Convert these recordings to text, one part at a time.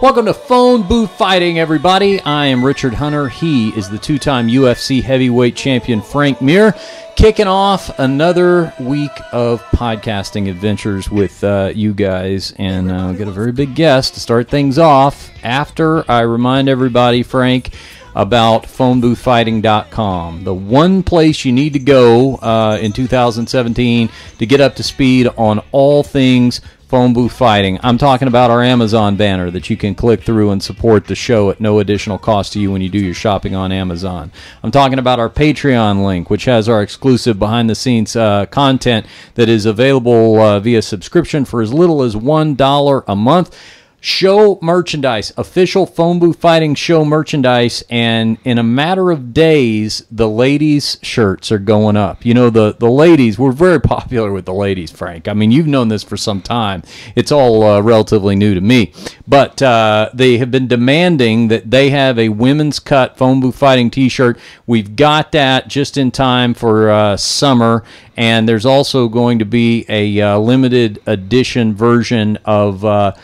Welcome to Phone Booth Fighting, everybody. I am Richard Hunter. He is the two-time UFC heavyweight champion, Frank Mir. Kicking off another week of podcasting adventures with you guys. And we've got a very big guest to start things off. After I remind everybody, Frank, about phoneboothfighting.com, the one place you need to go in 2017 to get up to speed on all things Phone Booth Fighting. I'm talking about our Amazon banner that you can click through and support the show at no additional cost to you when you do your shopping on Amazon. I'm talking about our Patreon link, which has our exclusive behind-the-scenes content that is available via subscription for as little as $1 a month. Show merchandise, official Phone Booth Fighting show merchandise, and in a matter of days, the ladies' shirts are going up. You know, the ladies, we're very popular with the ladies, Frank. I mean, you've known this for some time. It's all relatively new to me. But they have been demanding that they have a women's cut Phone Booth Fighting t-shirt. We've got that just in time for summer. And there's also going to be a limited edition version of the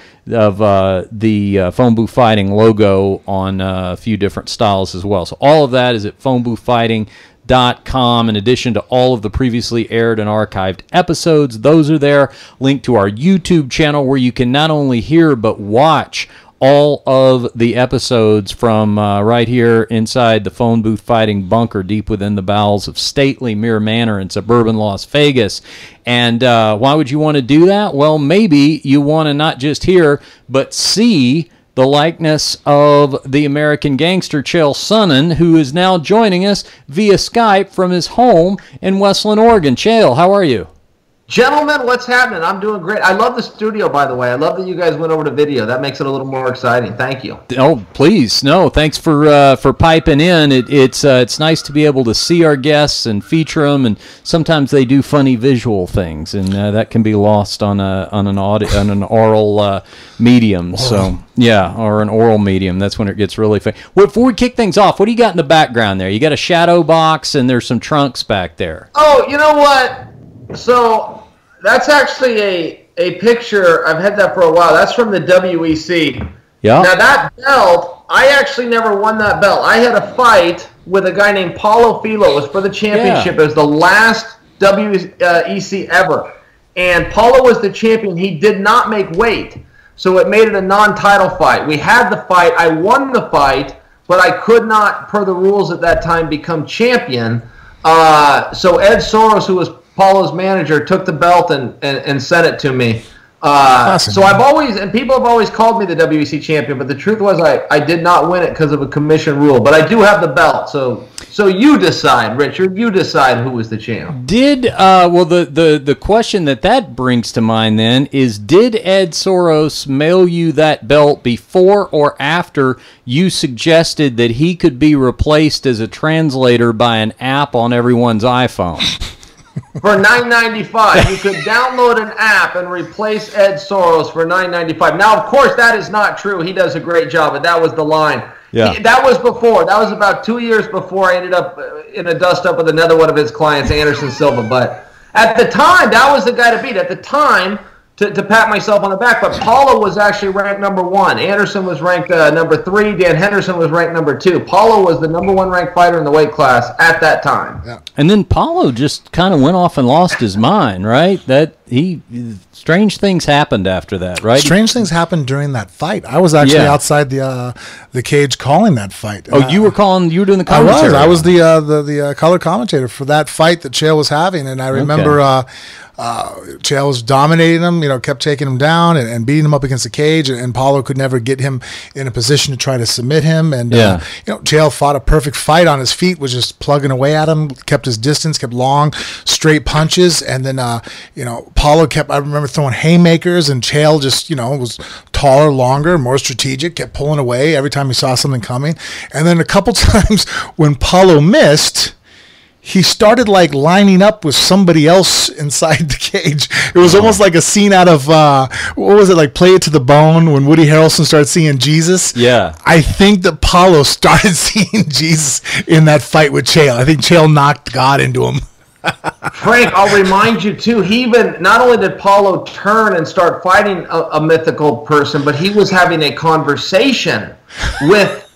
Phone Booth Fighting logo on a few different styles as well. So all of that is at phoneboothfighting.com. In addition to all of the previously aired and archived episodes, those are there. Linked to our YouTube channel where you can not only hear but watch all of the episodes from right here inside the Phone Booth Fighting bunker deep within the bowels of stately Mir Manor in suburban Las Vegas. And why would you want to do that? Well, maybe you want to not just hear, but see the likeness of the American gangster Chael Sonnen, who is now joining us via Skype from his home in Westland, Oregon. Chael, how are you? Gentlemen, what's happening? I'm doing great. I love the studio, by the way. I love that you guys went over to video. That makes it a little more exciting. Thank you. Oh, please. No, thanks for piping in. It's nice to be able to see our guests and feature them, and sometimes they do funny visual things, and that can be lost on an oral medium. So, yeah, or an oral medium. That's when it gets really funny. Well, before we kick things off, what do you got in the background there? You got a shadow box, and there's some trunks back there. Oh, you know what? So that's actually a picture. I've had that for a while. That's from the WEC. Yeah. Now that belt, I actually never won that belt. I had a fight with a guy named Paulo Filho. It was for the championship. Yeah. It was the last WEC ever. And Paulo was the champion. He did not make weight. So it made it a non-title fight. We had the fight. I won the fight, but I could not, per the rules at that time, become champion. So Ed Soros, who was Paulo's manager, took the belt and sent it to me. Awesome. So I've always, and people have always called me the WEC champion, but the truth was I did not win it because of a commission rule. But I do have the belt. So you decide, Richard. You decide who was the champ. Well, the question that brings to mind then is, did Ed Soros mail you that belt before or after you suggested that he could be replaced as a translator by an app on everyone's iPhone? For $9.95, you could download an app and replace Ed Soros for $9.95. Now, of course, that is not true. He does a great job, but that was the line. Yeah. That was before. That was about 2 years before I ended up in a dust-up with another one of his clients, Anderson Silva. But at the time, that was the guy to beat. At the time, to pat myself on the back, but Paulo was actually ranked number 1. Anderson was ranked number 3. Dan Henderson was ranked number 2. Paulo was the number 1 ranked fighter in the weight class at that time. Yeah. And then Paulo just kind of went off and lost his mind, right? Strange things happened after that, right? Strange things happened during that fight. I was actually outside the cage calling that fight. Oh, you were doing the commentary. I was the color commentator for that fight that Chael was having, and I remember Chael was dominating him, kept taking him down and beating him up against the cage, and Paulo could never get him in a position to try to submit him. And Chael fought a perfect fight on his feet, was just plugging away at him, kept his distance, kept long, straight punches, and then Paulo kept. I remember throwing haymakers, and Chael just was taller, longer, more strategic, kept pulling away every time he saw something coming. And then a couple times when Paulo missed, he started lining up with somebody else inside the cage. It was almost like a scene out of what was it, Play It to the Bone, when Woody Harrelson started seeing Jesus. Yeah, I think that Paulo started seeing Jesus in that fight with Chael. I think Chael knocked God into him. Frank, I'll remind you too, he even, not only did Paulo turn and start fighting a mythical person, but he was having a conversation with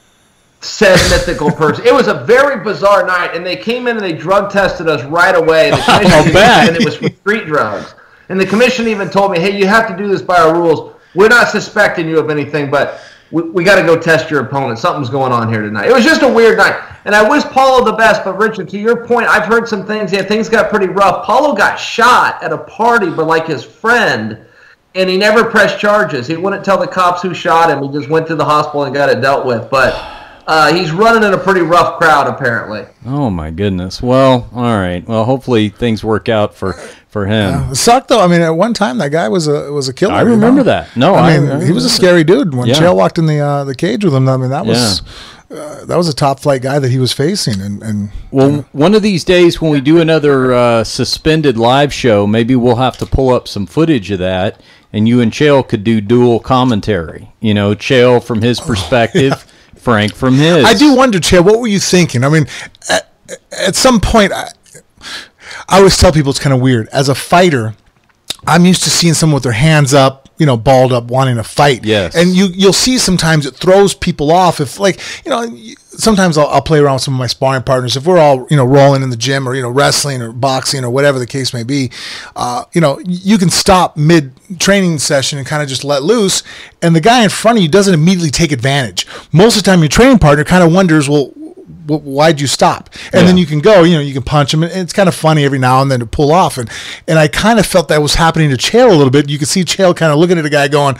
said mythical person. It was a very bizarre night, and they came in and they drug tested us right away. The commission and it was for street drugs. And the commission even told me, hey, you have to do this by our rules. We're not suspecting you of anything, but we got to go test your opponent. Something's going on here tonight. It was just a weird night. And I wish Paulo the best, but Richard, to your point, I've heard some things. Yeah, things got pretty rough. Paulo got shot at a party by like his friend, and he never pressed charges. He wouldn't tell the cops who shot him. He just went to the hospital and got it dealt with. But he's running in a pretty rough crowd, apparently. Oh, my goodness. Well, all right. Well, hopefully things work out for him. It sucked, though. I mean, at one time, that guy was a killer. I remember that. No, I mean, he was a scary dude. When Chael walked in the cage with him, I mean, that was a top flight guy that he was facing. And well, one of these days when we do another suspended live show, maybe we'll have to pull up some footage of that, and you and Chael could do dual commentary. You know, Chael from his perspective, Frank from his. I do wonder, Chael, what were you thinking? I mean, at some point, I always tell people it's kind of weird. As a fighter, I'm used to seeing someone with their hands up, you know, balled up, wanting to fight. Yes. And you'll see sometimes it throws people off. If, like, you know, sometimes I'll play around with some of my sparring partners. If we're all, you know, rolling in the gym or, you know, wrestling or boxing or whatever the case may be, you know, you can stop mid-training session and kind of just let loose. And the guy in front of you doesn't immediately take advantage. Most of the time your training partner kind of wonders, well, why'd you stop? And then you can go, you know, you can punch him. And it's kind of funny every now and then to pull off. And I kind of felt that was happening to Chael a little bit. You could see Chael kind of looking at a guy going,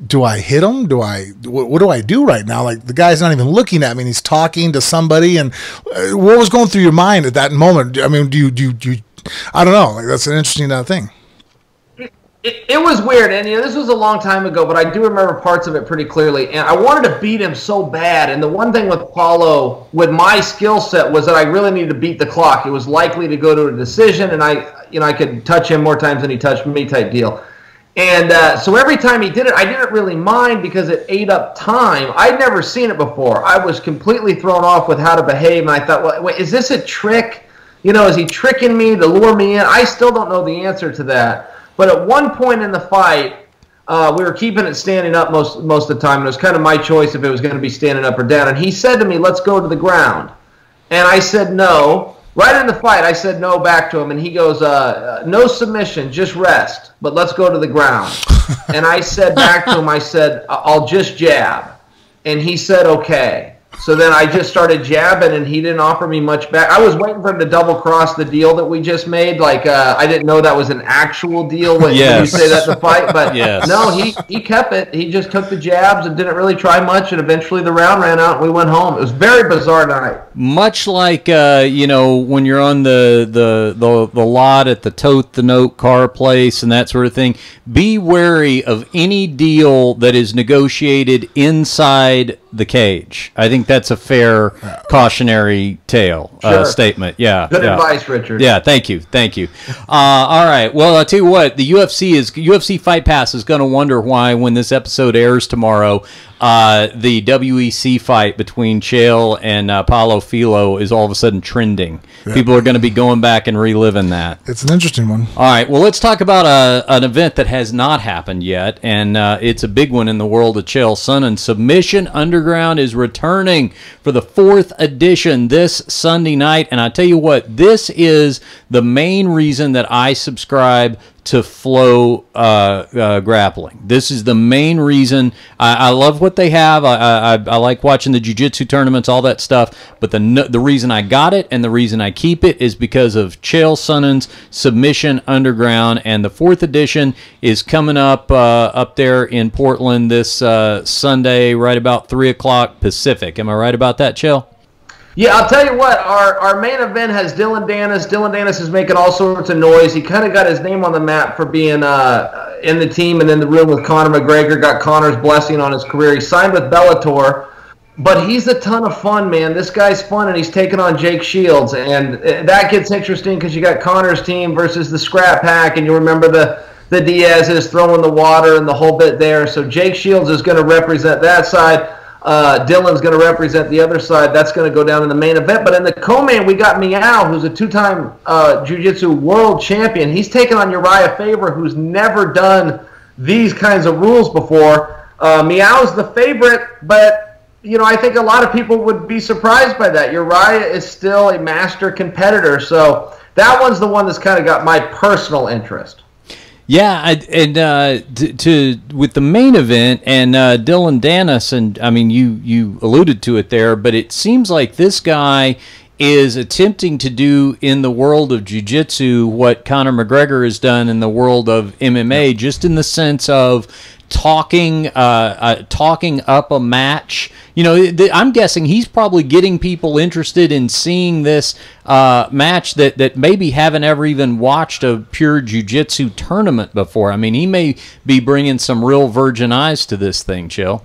do I hit him? What do I do right now? Like, the guy's not even looking at me, and he's talking to somebody. And what was going through your mind at that moment? I mean, do you I don't know. Like, that's an interesting thing. It was weird, and you know, this was a long time ago, but I do remember parts of it pretty clearly. And I wanted to beat him so bad. And the one thing with Paulo, with my skill set, was that I really needed to beat the clock. It was likely to go to a decision, and I could touch him more times than he touched me, type deal. And so every time he did it, I didn't really mind because it ate up time. I'd never seen it before. I was completely thrown off with how to behave, and I thought, well, wait, is this a trick? You know, is he tricking me to lure me in? I still don't know the answer to that. But at one point in the fight, we were keeping it standing up most of the time. And it was kind of my choice if it was going to be standing up or down. And he said to me, let's go to the ground. And I said no. Right in the fight, I said no back to him. And he goes, no submission, just rest. But let's go to the ground. And I said back to him, I said, I'll just jab. And he said, okay. So then I just started jabbing, and he didn't offer me much back. I was waiting for him to double-cross the deal that we just made. Like, I didn't know that was an actual deal when you say that in the fight. But no, he kept it. He just took the jabs and didn't really try much, and eventually the round ran out, and we went home. It was a very bizarre night. Much like, you know, when you're on the lot at the Tote the Note car place and that sort of thing, be wary of any deal that is negotiated inside the cage. I think that's a fair cautionary tale statement. Yeah. Good advice, Richard. Yeah, thank you. All right. Well, I'll tell you what, the UFC Fight Pass is going to wonder why, when this episode airs tomorrow, the WEC fight between Chael and Paulo Filo is all of a sudden trending. Yeah. People are going to be going back and reliving that. It's an interesting one. All right. Well, let's talk about an event that has not happened yet, and it's a big one in the world of Chael Sonnen. Submission Underground is returning for the 4th edition this Sunday night, and I tell you what, this is the main reason that I subscribe to Flow Grappling. This is the main reason. I love what they have. I like watching the jiu-jitsu tournaments, all that stuff. But the reason I got it and the reason I keep it is because of Chael Sonnen's Submission Underground. And the 4th edition is coming up there in Portland this Sunday, right about 3 o'clock Pacific. Am I right about that, Chael? Yeah, I'll tell you what, our main event has Dylan Danis. Dylan Danis is making all sorts of noise. He kind of got his name on the map for being in the team and in the room with Conor McGregor, got Conor's blessing on his career. He signed with Bellator, but he's a ton of fun, man. This guy's fun, and he's taking on Jake Shields, and that gets interesting because you got Conor's team versus the Scrap Pack, and you remember the Diaz's throwing the water and the whole bit there. So Jake Shields is going to represent that side. Dylan's going to represent the other side. That's going to go down in the main event. But in the co-main, we got Meow, who's a two-time jiu-jitsu world champion. He's taking on Uriah Faber, who's never done these kinds of rules before. Meow's the favorite, but I think a lot of people would be surprised by that. Uriah is still a master competitor, so that one's the one that's kind of got my personal interest. Yeah, with the main event and Dylan Dennis, and I mean you alluded to it there, but it seems like this guy is attempting to do in the world of jiu-jitsu what Conor McGregor has done in the world of MMA, just in the sense of talking up a match. I'm guessing he's probably getting people interested in seeing this match that maybe haven't ever even watched a pure jiu-jitsu tournament before. I mean, he may be bringing some real virgin eyes to this thing, Chael.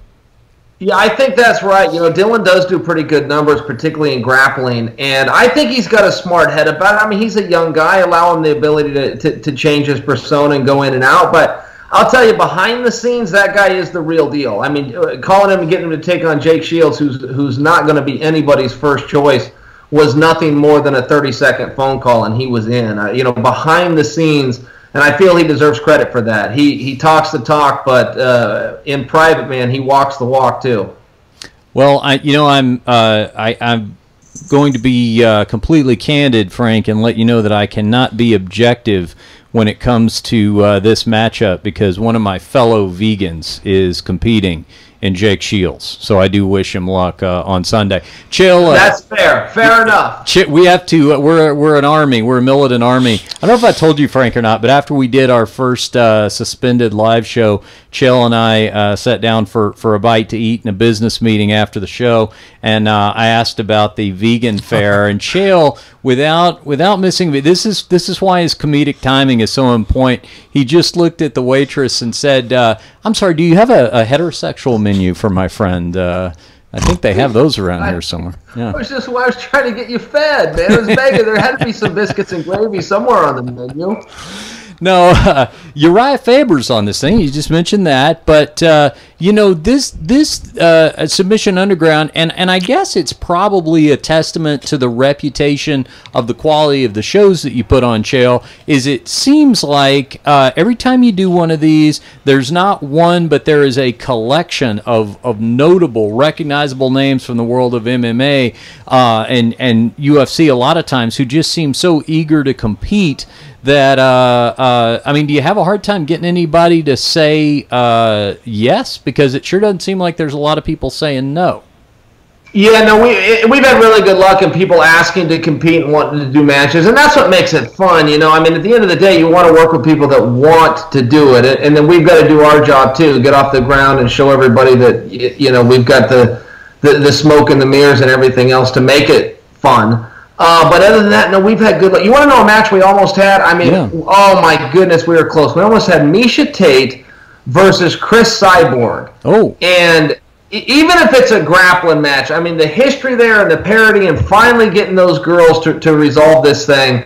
Yeah, I think that's right. Dylan does do pretty good numbers, particularly in grappling, and I think he's got a smart head about it. I mean, he's a young guy. Allow him the ability to change his persona and go in and out, but I'll tell you, behind the scenes, that guy is the real deal. I mean, calling him and getting him to take on Jake Shields, who's not going to be anybody's first choice, was nothing more than a 30-second phone call, and he was in. Behind the scenes, and I feel he deserves credit for that. He talks the talk, but in private, man, he walks the walk too. Well, I'm going to be completely candid, Frank, and let you know that I cannot be objective when it comes to this matchup, because one of my fellow vegans is competing in Jake Shields. So I do wish him luck on Sunday. Chael, that's fair. Fair enough. We have to. We're an army. We're a militant army. I don't know if I told you, Frank, or not, but after we did our first suspended live show, Chael and I sat down for a bite to eat in a business meeting after the show, and I asked about the vegan fare, and Chael, without missing, this is why his comedic timing is so on point. He just looked at the waitress and said, "I'm sorry, do you have a heterosexual menu for my friend?" I think they have those around here somewhere. Yeah. I was trying to get you fed, man. It was Vegas. There had to be some biscuits and gravy somewhere on the menu. No, Uriah Faber's on this thing. You just mentioned that, but this Submission Underground, and I guess it's probably a testament to the reputation of the quality of the shows that you put on, Chael. Is it seems like every time you do one of these, there's not one, but there is a collection of notable, recognizable names from the world of MMA and UFC a lot of times, who just seem so eager to compete that, I mean, do you have a hard time getting anybody to say yes? Because it sure doesn't seem like there's a lot of people saying no. Yeah, no, we've had really good luck in people asking to compete and wanting to do matches, and that's what makes it fun, I mean, at the end of the day, you want to work with people that want to do it, and then we've got to do our job, too, get off the ground and show everybody that, we've got the smoke and the mirrors and everything else to make it fun. But other than that, no, we've had good luck. You want to know a match we almost had? I mean, yeah. Oh my goodness, we were close. We almost had Misha Tate versus Chris Cyborg. Oh. And even if it's a grappling match, I mean, the history there and the parity and finally getting those girls to resolve this thing,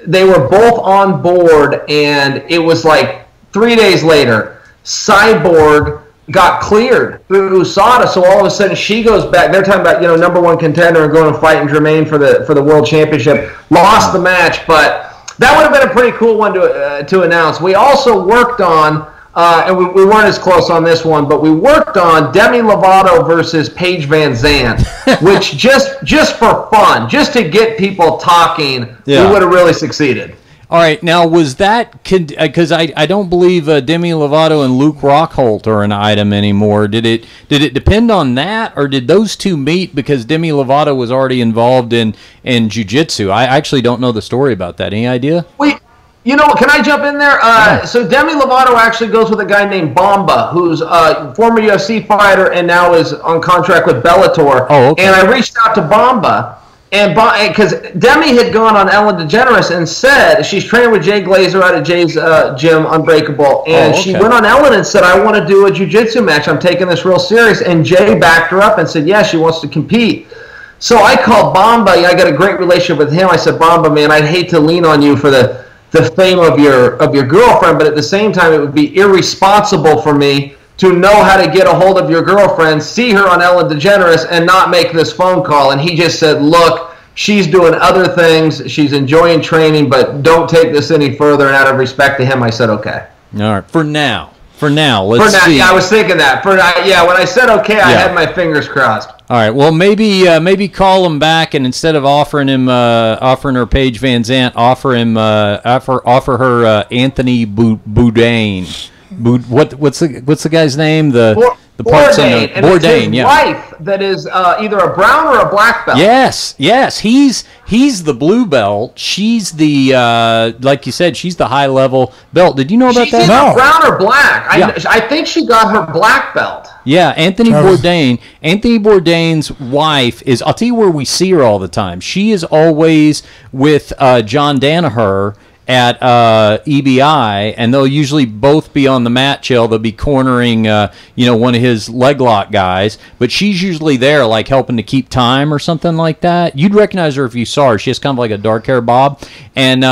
they were both on board, and it was like 3 days later, Cyborg got cleared through USADA, so all of a sudden she goes back. They're talking about number one contender and going and fighting Jermaine for the world championship. Lost the match, but that would have been a pretty cool one to announce. We also worked on, and we weren't as close on this one, but we worked on Demi Lovato versus Paige Van Zandt, which just for fun, just to get people talking, we would have really succeeded. All right, now was that, because I don't believe Demi Lovato and Luke Rockhold are an item anymore. Did it depend on that, or did those two meet because Demi Lovato was already involved in jiu-jitsu? I actually don't know the story about that. Any idea? Wait, can I jump in there? Yeah. So Demi Lovato actually goes with a guy named Bamba, who's a former UFC fighter and now is on contract with Bellator. Oh, okay. And I reached out to Bamba. And because Demi had gone on Ellen DeGeneres and said she's training with Jay Glazer out of Jay's gym, Unbreakable, and she went on Ellen and said, "I want to do a jiu-jitsu match. I'm taking this real serious." And Jay backed her up and said, "Yeah, she wants to compete." So I called Bamba. I got a great relationship with him. I said, "Bamba, man, I'd hate to lean on you for the fame of your girlfriend, but at the same time, it would be irresponsible for me to know how to get a hold of your girlfriend, see her on Ellen DeGeneres, and not make this phone call. And he just said, look, she's doing other things. She's enjoying training, but don't take this any further. And out of respect to him, I said, okay. All right. For now, let's see. Yeah, I was thinking that. When I said okay, I had my fingers crossed. All right. Well, maybe call him back, and instead of offering her Paige Van Zandt, offer her Anthony Bourdain. What's the guy's name? Bourdain, yeah. Wife that is either a brown or a black belt. Yes. He's the blue belt. She's the like you said, she's the high level belt. Did you know about that? No. Brown or black? I think she got her black belt. Yeah, Anthony Bourdain. Anthony Bourdain's wife is. I'll tell you where we see her all the time. She is always with John Danaher at EBI, and they'll usually both be on the mat, Chael. They'll be cornering, one of his leg lock guys, but she's usually there, like helping to keep time or something like that. You'd recognize her if you saw her. She has kind of like a dark hair bob, and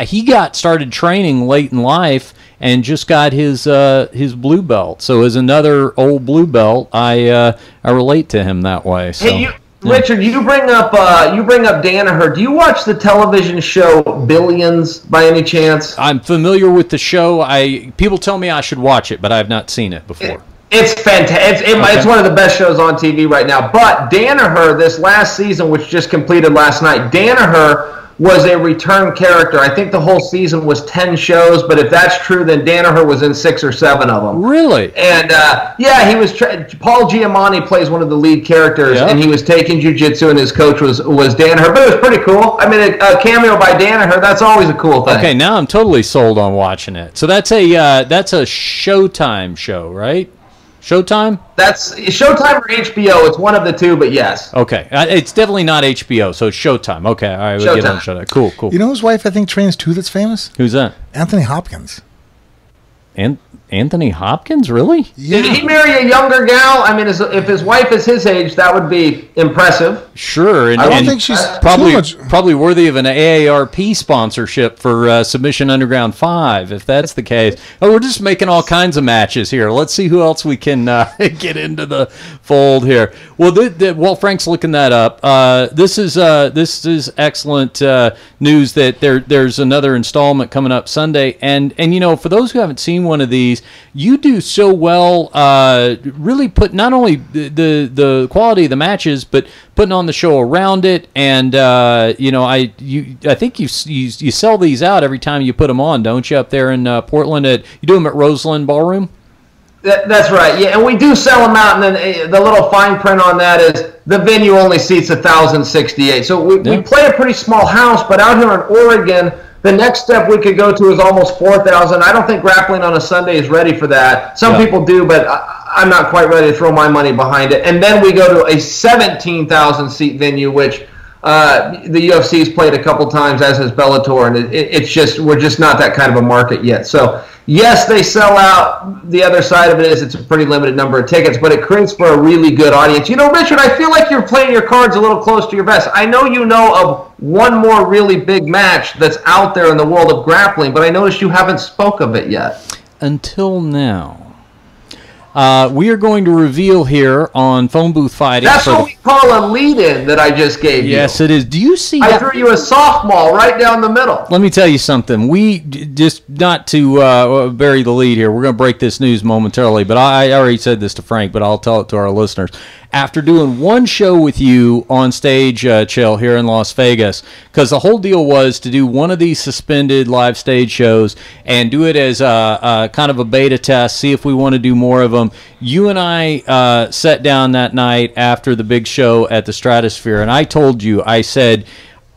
he started training late in life and just got his blue belt. So as another old blue belt, I relate to him that way. So. Hey, Richard, you bring up Danaher. Do you watch the television show Billions by any chance? I'm familiar with the show. People tell me I should watch it, but I have not seen it before. It's fantastic. It's one of the best shows on TV right now. But Danaher, this last season, which just completed last night, Danaher was a return character. I think the whole season was 10 shows, but if that's true, then Danaher was in 6 or 7 of them. Really? And, he was Paul Giamatti plays one of the lead characters, and he was taking jiu-jitsu, and his coach was Danaher. But it was pretty cool. I mean, a cameo by Danaher, that's always a cool thing. Okay, now I'm totally sold on watching it. So that's a Showtime show, right? Showtime? That's Showtime or HBO. It's one of the two, but yes. Okay. It's definitely not HBO, so it's Showtime. Okay. All right. We'll get on Showtime. Cool. You know whose wife I think trains too that's famous? Who's that? Anthony Hopkins. And Anthony Hopkins, really? Yeah. Did he marry a younger gal? I mean, if his wife is his age, that would be impressive. Sure, and I don't think she's probably worthy of an AARP sponsorship for Submission Underground 5, if that's the case. Oh, we're just making all kinds of matches here. Let's see who else we can get into the fold here. Well, while Frank's looking that up, this is excellent news that there's another installment coming up Sunday, and for those who haven't seen one of these, you do so well really put not only the quality of the matches, but putting on the show around it. And I think you sell these out every time you put them on, don't you, up there in Portland? You do them at Roseland Ballroom? That's right, yeah, and we do sell them out, and then the little fine print on that is the venue only seats 1,068. So we play a pretty small house, but out here in Oregon, the next step we could go to is almost 4,000. I don't think grappling on a Sunday is ready for that. Some people do, but I'm not quite ready to throw my money behind it. And then we go to a 17,000 seat venue, which the UFC's played a couple times, as has Bellator, and we're just not that kind of a market yet. So yes, they sell out. The other side of it is it's a pretty limited number of tickets, but it creates for a really good audience. Richard, I feel like you're playing your cards a little close to your vest. I know you know of one more really big match that's out there in the world of grappling, but I noticed you haven't spoke of it yet. Until now. We are going to reveal here on Phone Booth Fighting. That's what we call a lead-in that I just gave you. Yes, it is. Do you see I threw you a softball right down the middle. Let me tell you something. We just, not to bury the lead here, we're going to break this news momentarily, but I already said this to Frank, but I'll tell it to our listeners. After doing one show with you on stage, Chael, here in Las Vegas, because the whole deal was to do one of these suspended live stage shows and do it as a kind of a beta test, see if we want to do more of them. You and I sat down that night after the big show at the Stratosphere, and I told you, I said,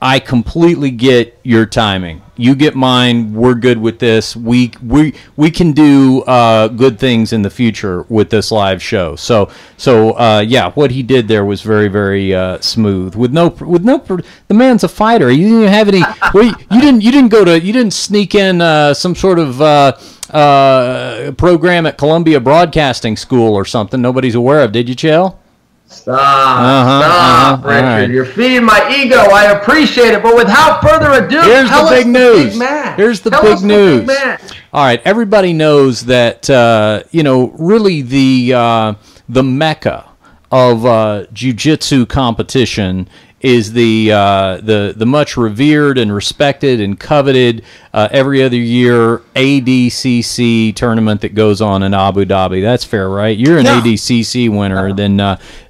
I completely get your timing. You get mine. We're good with this. We can do good things in the future with this live show. So what he did there was very, very smooth. The man's a fighter. You didn't have any. You didn't sneak in some sort of program at Columbia Broadcasting School or something nobody's aware of, did you, Chael? Stop, Richard. Right. You're feeding my ego. I appreciate it. But without further ado, here's the big news. Big match. Here's the big news. All right, everybody knows that really the mecca of jiu-jitsu competition is the much revered and respected and coveted every other year ADCC tournament that goes on in Abu Dhabi. That's fair, right? You're an ADCC winner, then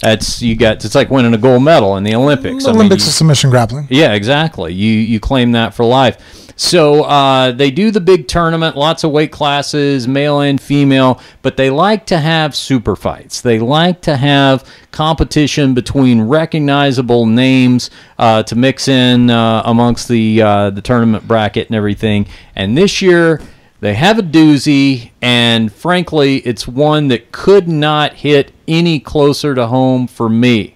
it's like winning a gold medal in the Olympics. Olympics of submission grappling. Yeah, exactly. You claim that for life. So they do the big tournament, lots of weight classes, male and female, but they like to have super fights. They like to have competition between recognizable names to mix in amongst the tournament bracket and everything. And this year they have a doozy, and frankly, it's one that could not hit any closer to home for me.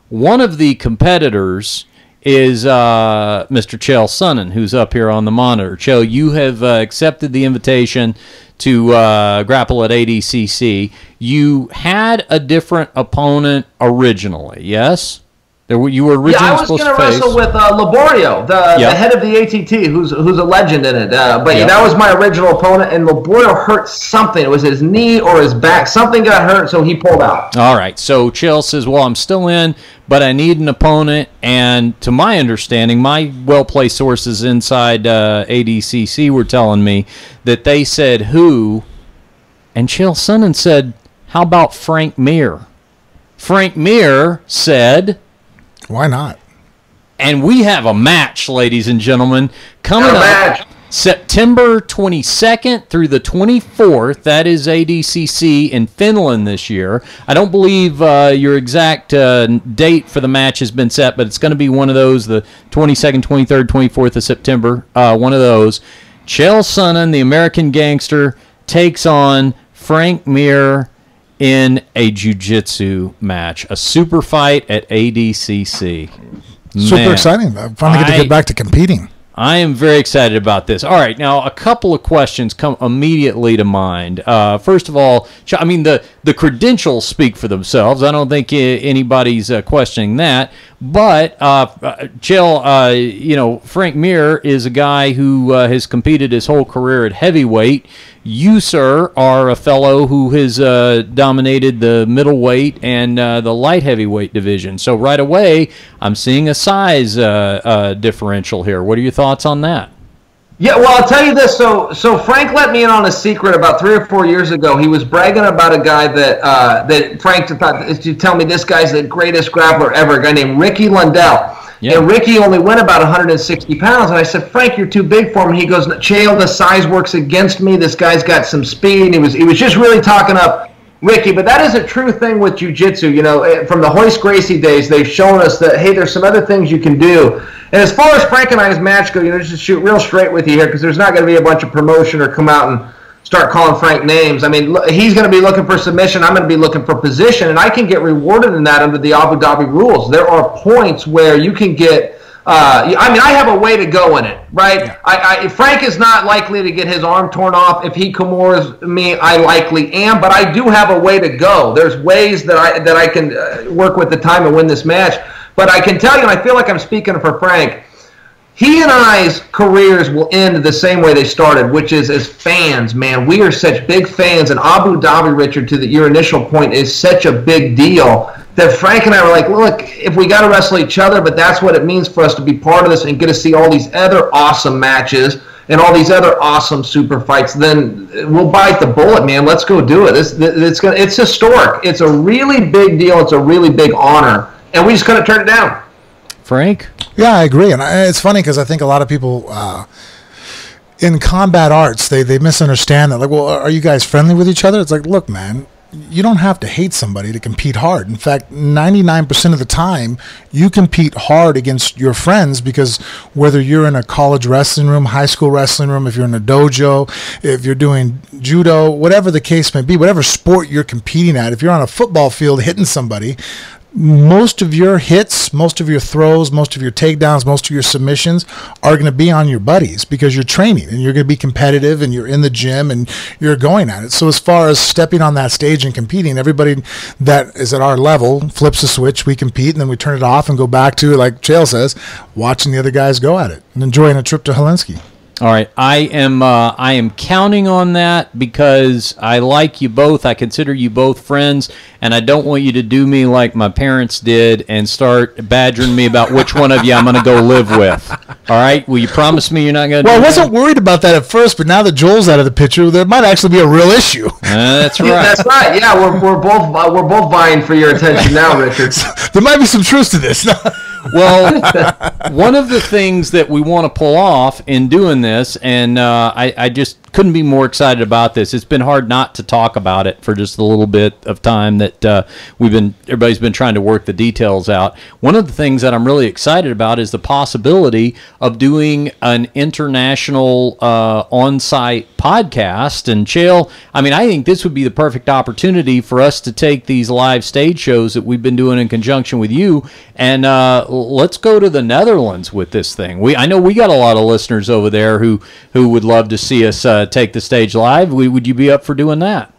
One of the competitors is Mr. Chael Sonnen, who's up here on the monitor. Chael, you have accepted the invitation to grapple at ADCC. You had a different opponent originally, yes? You were originally I was going to wrestle with Laborio, the head of the ATT, who's a legend in it. But that was my original opponent, and Laborio hurt something. It was his knee or his back. Something got hurt, so he pulled out. All right. So Chael says, well, I'm still in, but I need an opponent. And to my understanding, my well-placed sources inside ADCC were telling me that they said who, and Chael Sonnen said, how about Frank Mir? Frank Mir said, why not? And we have a match, ladies and gentlemen, coming up September 22nd through the 24th. That is ADCC in Finland this year. I don't believe your exact date for the match has been set, but it's going to be one of those, the 22nd, 23rd, 24th of September, one of those. Chael Sonnen, the American gangster, takes on Frank Mir in a jiu-jitsu match, a super fight at ADCC. Super exciting. I finally get to get back to competing. I am very excited about this. All right, now a couple of questions come immediately to mind. First of all, I mean, the credentials speak for themselves. I don't think anybody's questioning that. But Chael, Frank Mir is a guy who has competed his whole career at heavyweight. You, sir, are a fellow who has dominated the middleweight and the light heavyweight division. So right away, I'm seeing a size differential here. What are your thoughts on that? Yeah, well, I'll tell you this. So Frank let me in on a secret about 3 or 4 years ago. He was bragging about a guy that Frank thought to tell me this guy's the greatest grappler ever, a guy named Ricky Lundell. Yeah. And Ricky only went about 160 pounds. And I said, Frank, you're too big for him. And he goes, Chael, the size works against me. This guy's got some speed. And he was just really talking up Ricky. But that is a true thing with jiu-jitsu. You know, from the Hoist Gracie days, they've shown us that, hey, there's some other things you can do. And as far as Frank and I's match go, just to shoot real straight with you here, because there's not going to be a bunch of promotion or come out and start calling Frank names. I mean, he's going to be looking for submission. I'm going to be looking for position, and I can get rewarded in that under the Abu Dhabi rules. There are points where you can get I have a way to go in it, right? Yeah. Frank is not likely to get his arm torn off. If he Kimuras me, I likely am, but I do have a way to go. There's ways that I can work with the time and win this match. But I can tell you, and I feel like I'm speaking for Frank, he and I's careers will end the same way they started, which is as fans, man. We are such big fans, and Abu Dhabi, Richard, to your initial point, is such a big deal that Frank and I were like, look, if we got to wrestle each other, but that's what it means for us to be part of this and get to see all these other awesome matches and all these other awesome super fights, then we'll bite the bullet, man. Let's go do it. It's historic. It's a really big deal. It's a really big honor, and we just couldn't turn it down. Frank? Yeah, I agree. And it's funny because I think a lot of people in combat arts, they misunderstand that. Like, well, are you guys friendly with each other? It's like, look, man, you don't have to hate somebody to compete hard. In fact, 99% of the time, you compete hard against your friends because whether you're in a college wrestling room, high school wrestling room, if you're in a dojo, if you're doing judo, whatever the case may be, whatever sport you're competing at, if you're on a football field hitting somebody, most of your hits, most of your throws, most of your takedowns, most of your submissions are going to be on your buddies because you're training and you're going to be competitive and you're in the gym and you're going at it. So as far as stepping on that stage and competing, everybody that is at our level flips a switch, we compete, and then we turn it off and go back to, like Chael says, watching the other guys go at it and enjoying a trip to Helsinki. All right, I am counting on that because I like you both. I consider you both friends, and I don't want you to do me like my parents did and start badgering me about which one of you I'm going to go live with. All right, will you promise me you're not going to? Well, I wasn't worried about that at first, but now that Joel's out of the picture, there might actually be a real issue. That's right. That's right. Yeah, we're both vying for your attention now, Richard. There might be some truth to this. Well, one of the things that we want to pull off in doing this, and I just couldn't be more excited about this. It's been hard not to talk about it for just a little bit of time that everybody's been trying to work the details out. One of the things that I'm really excited about is the possibility of doing an international on-site podcast. And Chael, I mean, I think this would be the perfect opportunity for us to take these live stage shows that we've been doing in conjunction with you, and let's go to the Netherlands with this thing. I know we got a lot of listeners over there who would love to see us take the stage live. Would you be up for doing that?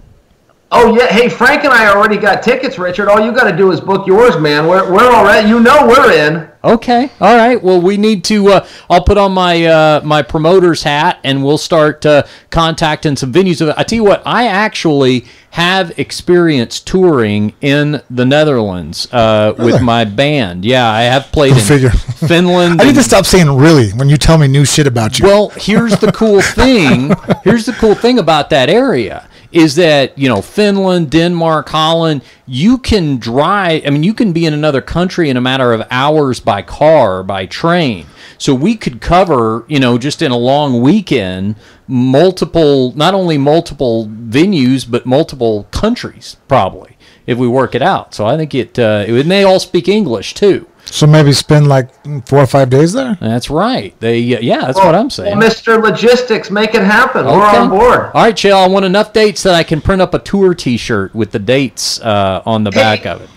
Oh yeah, hey, Frank and I already got tickets, Richard. All you got to do is book yours, man. We're already, we're in. Okay, all right. Well, we need to. I'll put on my my promoter's hat, and we'll start contacting some venues. I tell you what, I actually have experience touring in the Netherlands with my band. Yeah, I have played in Finland. I need to stop saying "really" when you tell me new shit about you. Well, here's the cool thing. Here's the cool thing about that area. Is that, Finland, Denmark, Holland, you can drive, I mean, you can be in another country in a matter of hours by car, by train. So we could cover, just in a long weekend, not only multiple venues, but multiple countries, probably, if we work it out. So I think and they all speak English, too. So maybe spend like 4 or 5 days there? That's right. That's what I'm saying. Well, Mr. Logistics, make it happen. Okay. We're on board. All right, Chael, I want enough dates that I can print up a tour T-shirt with the dates on the back of it.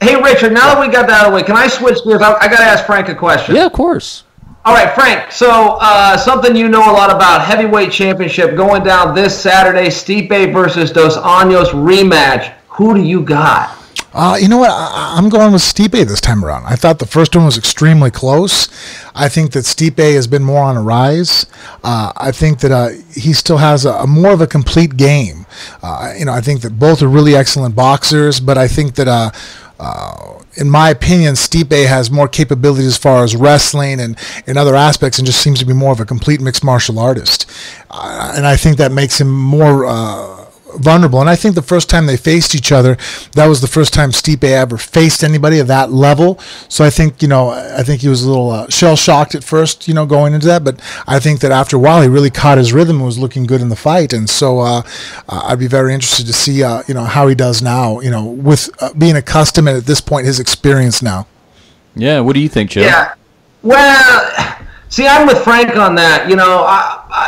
Hey, Richard, now that we got that out of the way, can I switch gears? I got to ask Frank a question. Yeah, of course. All right, Frank, so something you know a lot about, heavyweight championship going down this Saturday, Stipe versus Dos Anjos rematch. Who do you got? You know what? I'm going with Stipe this time around. I thought the first one was extremely close. I think that Stipe has been more on a rise. I think that he still has a more of a complete game. I think that both are really excellent boxers, but I think that in my opinion, Stipe has more capabilities as far as wrestling and in other aspects, and just seems to be more of a complete mixed martial artist. And I think that makes him more vulnerable. And I think the first time they faced each other, that was the first time Stipe ever faced anybody of that level. So I think he was a little shell shocked at first, going into that. But I think that after a while, he really caught his rhythm and was looking good in the fight. And so I'd be very interested to see how he does now, with being accustomed and at this point his experience now. Yeah, what do you think, Joe? Yeah, well, see, I'm with Frank on that.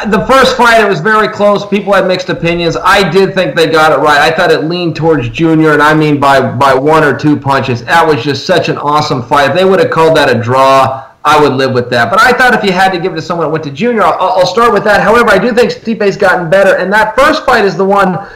The first fight, it was very close. People had mixed opinions. I did think they got it right. I thought it leaned towards Junior, and I mean by 1 or 2 punches. That was just such an awesome fight. If they would have called that a draw, I would live with that. But I thought if you had to give it to someone that went to Junior, I'll start with that. However, I do think Stipe's gotten better, and that first fight is the one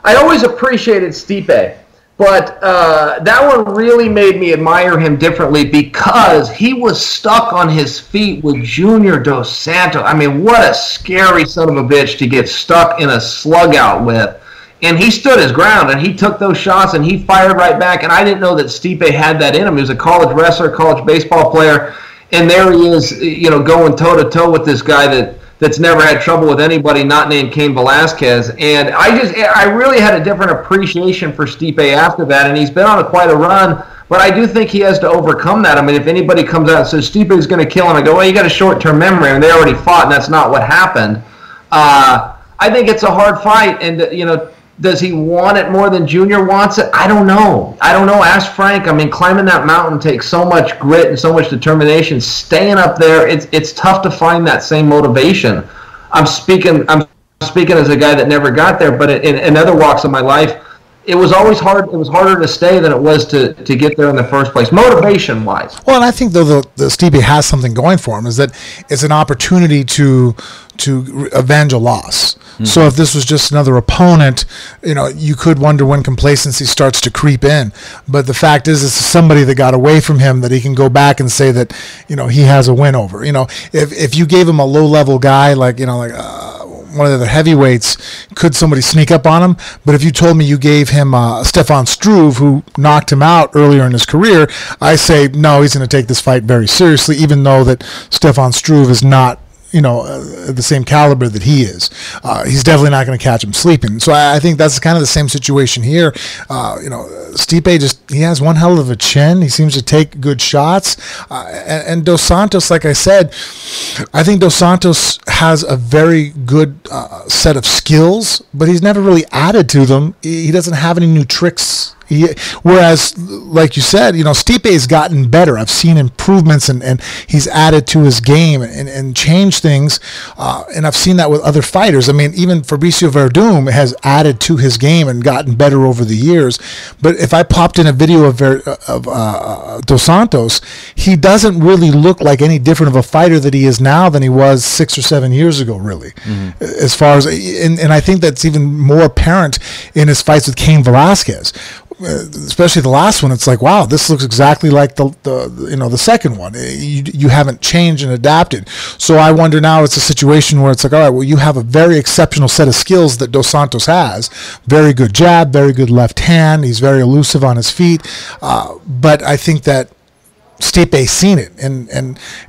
I always appreciated Stipe. But that one really made me admire him differently because he was stuck on his feet with Junior Dos Santos. I mean, what a scary son of a bitch to get stuck in a slug out with. And he stood his ground, and he took those shots, and he fired right back. And I didn't know that Stipe had that in him. He was a college wrestler, college baseball player, and there he is, going toe-to-toe with this guy that's never had trouble with anybody not named Cain Velasquez. And I really had a different appreciation for Stipe after that, and he's been on quite a run, but I do think he has to overcome that. I mean, if anybody comes out and says Stipe's going to kill him, I go, well, you got a short-term memory, and they already fought, and that's not what happened. I think it's a hard fight, and, does he want it more than Junior wants it? I don't know. Ask Frank. I mean, climbing that mountain takes so much grit and so much determination. Staying up there, it's tough to find that same motivation. I'm speaking as a guy that never got there, but in other walks of my life, it was always hard. It was harder to stay than it was to get there in the first place, motivation-wise. Well, and I think though the Stipe has something going for him, is that it's an opportunity to avenge a loss. Mm-hmm. So if this was just another opponent, you could wonder when complacency starts to creep in. But the fact is, it's somebody that got away from him that he can go back and say that he has a win over. If you gave him a low-level guy like one of the heavyweights, could somebody sneak up on him? But if you told me you gave him Stefan Struve, who knocked him out earlier in his career, I say, no, he's going to take this fight very seriously, even though that Stefan Struve is not the same caliber that he is. He's definitely not going to catch him sleeping. So I think that's kind of the same situation here. Stipe he has one hell of a chin. He seems to take good shots. And Dos Santos, like I said, I think Dos Santos has a very good set of skills, but he's never really added to them. He doesn't have any new tricks. Whereas, like you said, Stipe's gotten better. I've seen improvements, and he's added to his game and changed things. And I've seen that with other fighters. I mean, even Fabricio Verdum has added to his game and gotten better over the years. But if I popped in a video of Dos Santos, he doesn't really look like any different of a fighter that he is now than he was 6 or 7 years ago, really. Mm-hmm. As far as, and I think that's even more apparent in his fights with Cain Velasquez. Especially the last one, it's like, wow, this looks exactly like the second one. You haven't changed and adapted. So I wonder now, it's a situation where it's like, all right, well, you have a very exceptional set of skills that Dos Santos has. Very good jab, very good left hand. He's very elusive on his feet. But I think that Stipe's seen it, and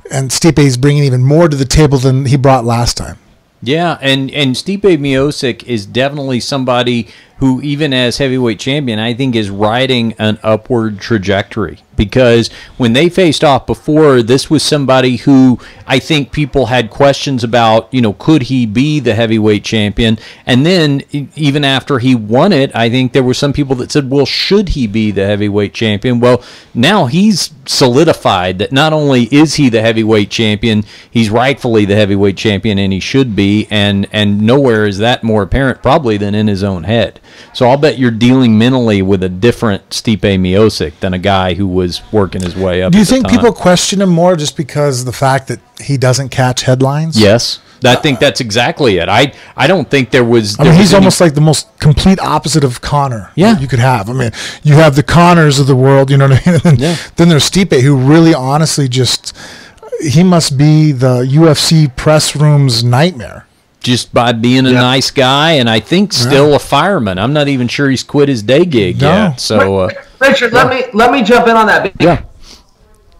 Stipe's bringing even more to the table than he brought last time. Yeah, and Stipe Miocic is definitely somebody who, even as heavyweight champion, I think is riding an upward trajectory. Because when they faced off before, this was somebody who I think people had questions about, could he be the heavyweight champion? And then even after he won it, I think there were some people that said, well, should he be the heavyweight champion? Well, now he's solidified that not only is he the heavyweight champion, he's rightfully the heavyweight champion, and he should be. And nowhere is that more apparent probably than in his own head. So I'll bet you're dealing mentally with a different Stipe Miocic than a guy who was working his way up. Do you think people question him more just because of the fact that he doesn't catch headlines? Yes. I think that's exactly it. I don't think there was... he's almost like the most complete opposite of Conor you could have. I mean, you have the Conors of the world, you know what I mean? And then there's Stipe, who really honestly he must be the UFC press room's nightmare. Just by being a nice guy, and I think still a fireman. I'm not even sure he's quit his day gig yet. So, Richard, let me jump in on that.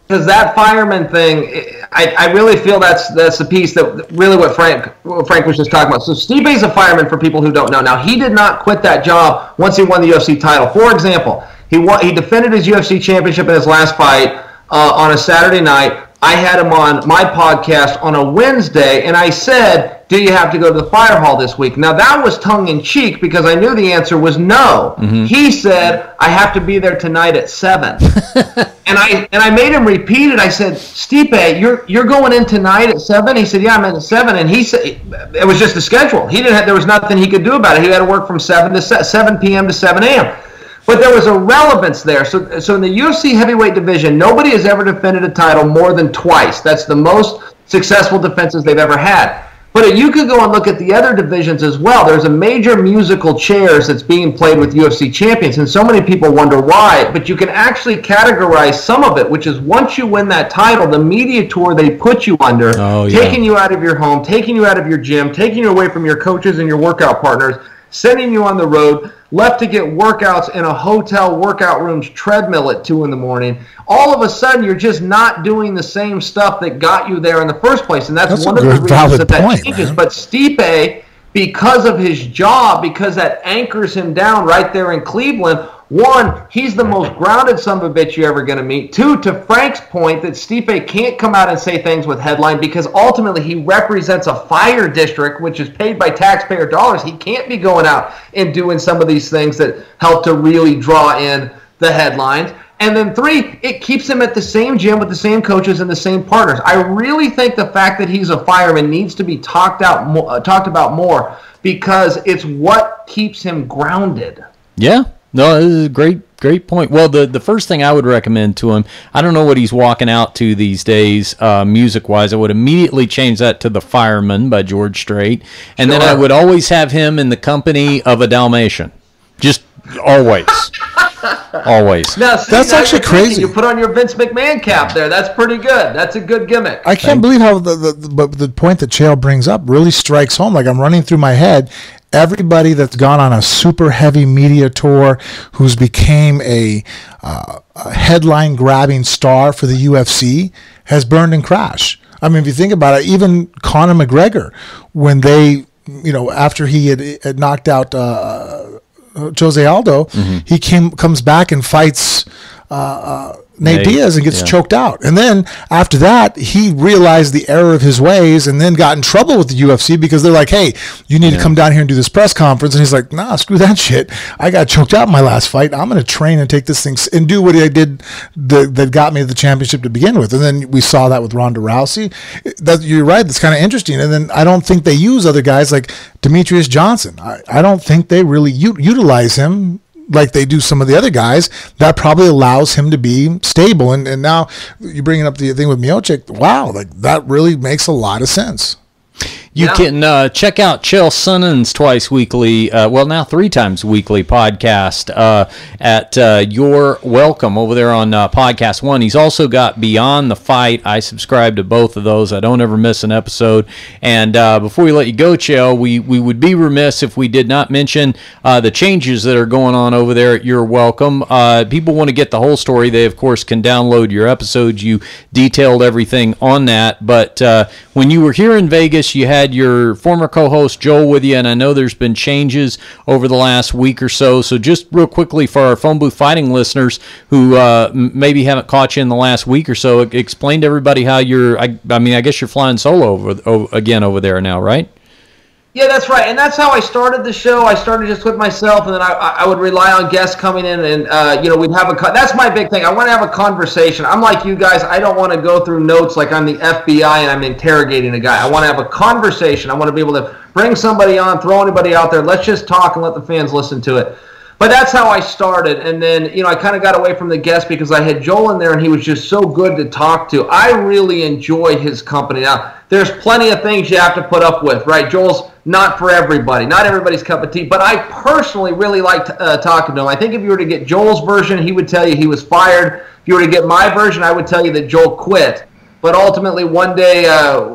Because that fireman thing, I really feel that's the piece that really what Frank was just talking about. So Stipe's a fireman, for people who don't know. Now, he did not quit that job once he won the UFC title. For example, he defended his UFC championship in his last fight on a Saturday night. I had him on my podcast on a Wednesday, and I said, do you have to go to the fire hall this week? Now, that was tongue-in-cheek because I knew the answer was no. Mm-hmm. He said, I have to be there tonight at 7. and I made him repeat it. I said, Stipe, you're going in tonight at 7? He said, yeah, I'm in at 7. And he said, it was just the schedule. There was nothing he could do about it. He had to work from 7 p.m. to 7 a.m. But there was a relevance there. So in the UFC heavyweight division, nobody has ever defended a title more than twice. That's the most successful defenses they've ever had. But you could go and look at the other divisions as well. There's a major musical chairs that's being played with UFC champions, and so many people wonder why. But you can actually categorize some of it, which is once you win that title, the media tour they put you under, taking you out of your home, taking you out of your gym, taking you away from your coaches and your workout partners, sending you on the road, left to get workouts in a hotel workout room's treadmill at 2 in the morning. All of a sudden, you're just not doing the same stuff that got you there in the first place. And that's one of the reasons that changes. Man. But Stipe, because of his job, because that anchors him down right there in Cleveland, one, he's the most grounded son of a bitch you're ever going to meet. Two, to Frank's point, that Stipe can't come out and say things with headline because ultimately he represents a fire district which is paid by taxpayer dollars. He can't be going out and doing some of these things that help to really draw in the headlines. And then three, it keeps him at the same gym with the same coaches and the same partners. I really think the fact that he's a fireman needs to be talked about more because it's what keeps him grounded. Yeah. No, this is a great point. Well, the first thing I would recommend to him, I don't know what he's walking out to these days, music-wise. I would immediately change that to The Fireman by George Strait. And then I would always have him in the company of a Dalmatian. Just always. Always. Now, see, that's actually crazy. You put on your Vince McMahon cap there. That's pretty good. That's a good gimmick. I can't believe how the point that Chael brings up really strikes home. Like, I'm running through my head. Everybody that's gone on a super heavy media tour, who's became a headline grabbing star for the UFC, has burned and crashed. I mean, if you think about it, even Conor McGregor, when they, after he had knocked out Jose Aldo, he comes back and fights Nate Diaz and gets choked out. And then after that, he realized the error of his ways and then got in trouble with the UFC because they're like, hey, you need to come down here and do this press conference. And he's like, nah, screw that shit. I got choked out in my last fight. I'm going to train and take this thing and do what I did that got me the championship to begin with. And then we saw that with Ronda Rousey. You're right. That's kind of interesting. And then I don't think they use other guys like Demetrius Johnson. I don't think they really utilize him like they do some of the other guys. That probably allows him to be stable. And now you're bringing up the thing with Miocic. Wow, like that really makes a lot of sense. You can check out Chael Sonnen's twice weekly, now 3 times weekly podcast at Your Welcome over there on Podcast One. He's also got Beyond the Fight. I subscribe to both of those. I don't ever miss an episode. And before we let you go, Chael, we would be remiss if we did not mention the changes that are going on over there at Your Welcome. People want to get the whole story. They, of course, can download your episodes. You detailed everything on that. But when you were here in Vegas, you had your former co-host Joel with you, and I know there's been changes over the last week or so. So just real quickly for our Phone Booth Fighting listeners who maybe haven't caught you in the last week or so, explain to everybody how you're. I guess you're flying solo again over there now, right? Yeah, that's right, and that's how I started the show. I started just with myself, and then I would rely on guests coming in, and we'd have that's my big thing. I want to have a conversation. I'm like you guys. I don't want to go through notes like I'm the FBI and I'm interrogating a guy. I want to have a conversation. I want to be able to bring somebody on, throw anybody out there. Let's just talk and let the fans listen to it. But that's how I started, and then I kind of got away from the guest because I had Joel in there, and he was just so good to talk to. I really enjoy his company. Now, there's plenty of things you have to put up with, right? Joel's not for everybody, not everybody's cup of tea, but I personally really liked talking to him. I think if you were to get Joel's version, he would tell you he was fired. If you were to get my version, I would tell you that Joel quit. But ultimately, one day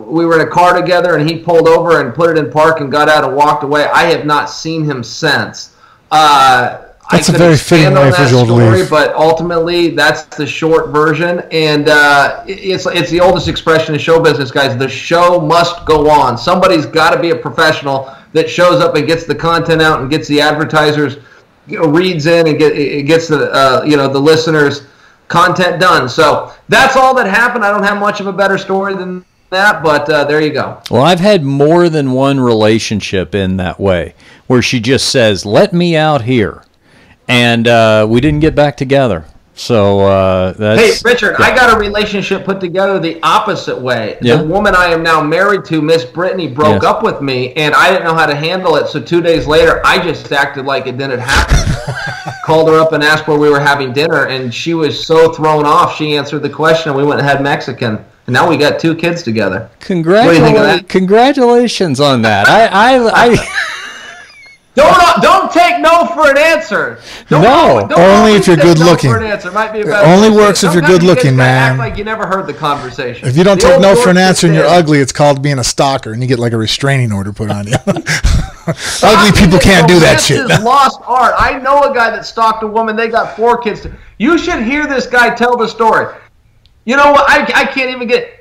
we were in a car together, and he pulled over and put it in park and got out and walked away. I have not seen him since. That's a very fitting way for Joel to leave. But ultimately, that's the short version, and it's the oldest expression in show business, guys. The show must go on. Somebody's got to be a professional that shows up and gets the content out and gets the advertisers, reads in and gets the listeners' content done. So that's all that happened. I don't have much of a better story than that, but there you go. Well, I've had more than one relationship in that way, where she just says, let me out here. And we didn't get back together. So that's... Hey, Richard, I got a relationship put together the opposite way. Yeah. The woman I am now married to, Miss Brittany, broke up with me, and I didn't know how to handle it. So 2 days later, I just acted like it didn't happen. Called her up and asked where we were having dinner, and she was so thrown off. She answered the question, and we went and had Mexican. And now we got 2 kids together. Congratulations on that. I Don't take no for an answer. Don't only if you're good looking. It only works if you're good looking, man. Act like you never heard the conversation. If you don't take no for an answer and you're ugly, it's called being a stalker, and you get like a restraining order put on you. Ugly people can't do that shit. This is lost art. I know a guy that stalked a woman. They got 4 kids. You should hear this guy tell the story. You know what? I can't even get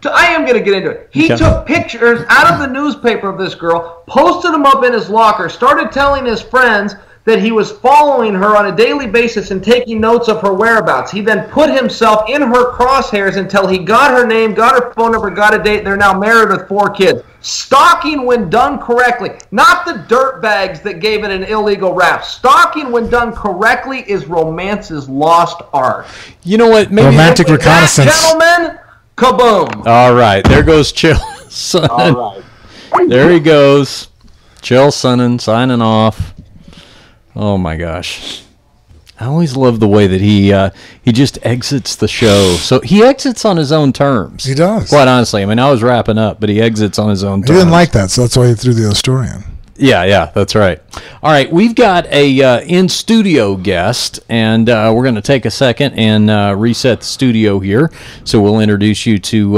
I am going to get into it. He took pictures out of the newspaper of this girl, posted them up in his locker, started telling his friends that he was following her on a daily basis and taking notes of her whereabouts. He then put himself in her crosshairs until he got her name, got her phone number, got a date. They're now married with 4 kids. Stalking when done correctly, not the dirtbags that gave it an illegal rap. Stalking when done correctly is romance's lost art. You know what? Maybe romantic reconnaissance. Gentlemen, kaboom. All right, there goes Chael Sonnen. All right. There he goes. Chael Sonnen signing off. Oh my gosh. I always love the way that he just exits the show. So he exits on his own terms. He does. Quite honestly. I mean, I was wrapping up, but he exits on his own terms. He didn't like that, so that's why he threw the historian. Yeah, that's right. All right, we've got a in-studio guest, and we're going to take a second and reset the studio here. So we'll introduce you to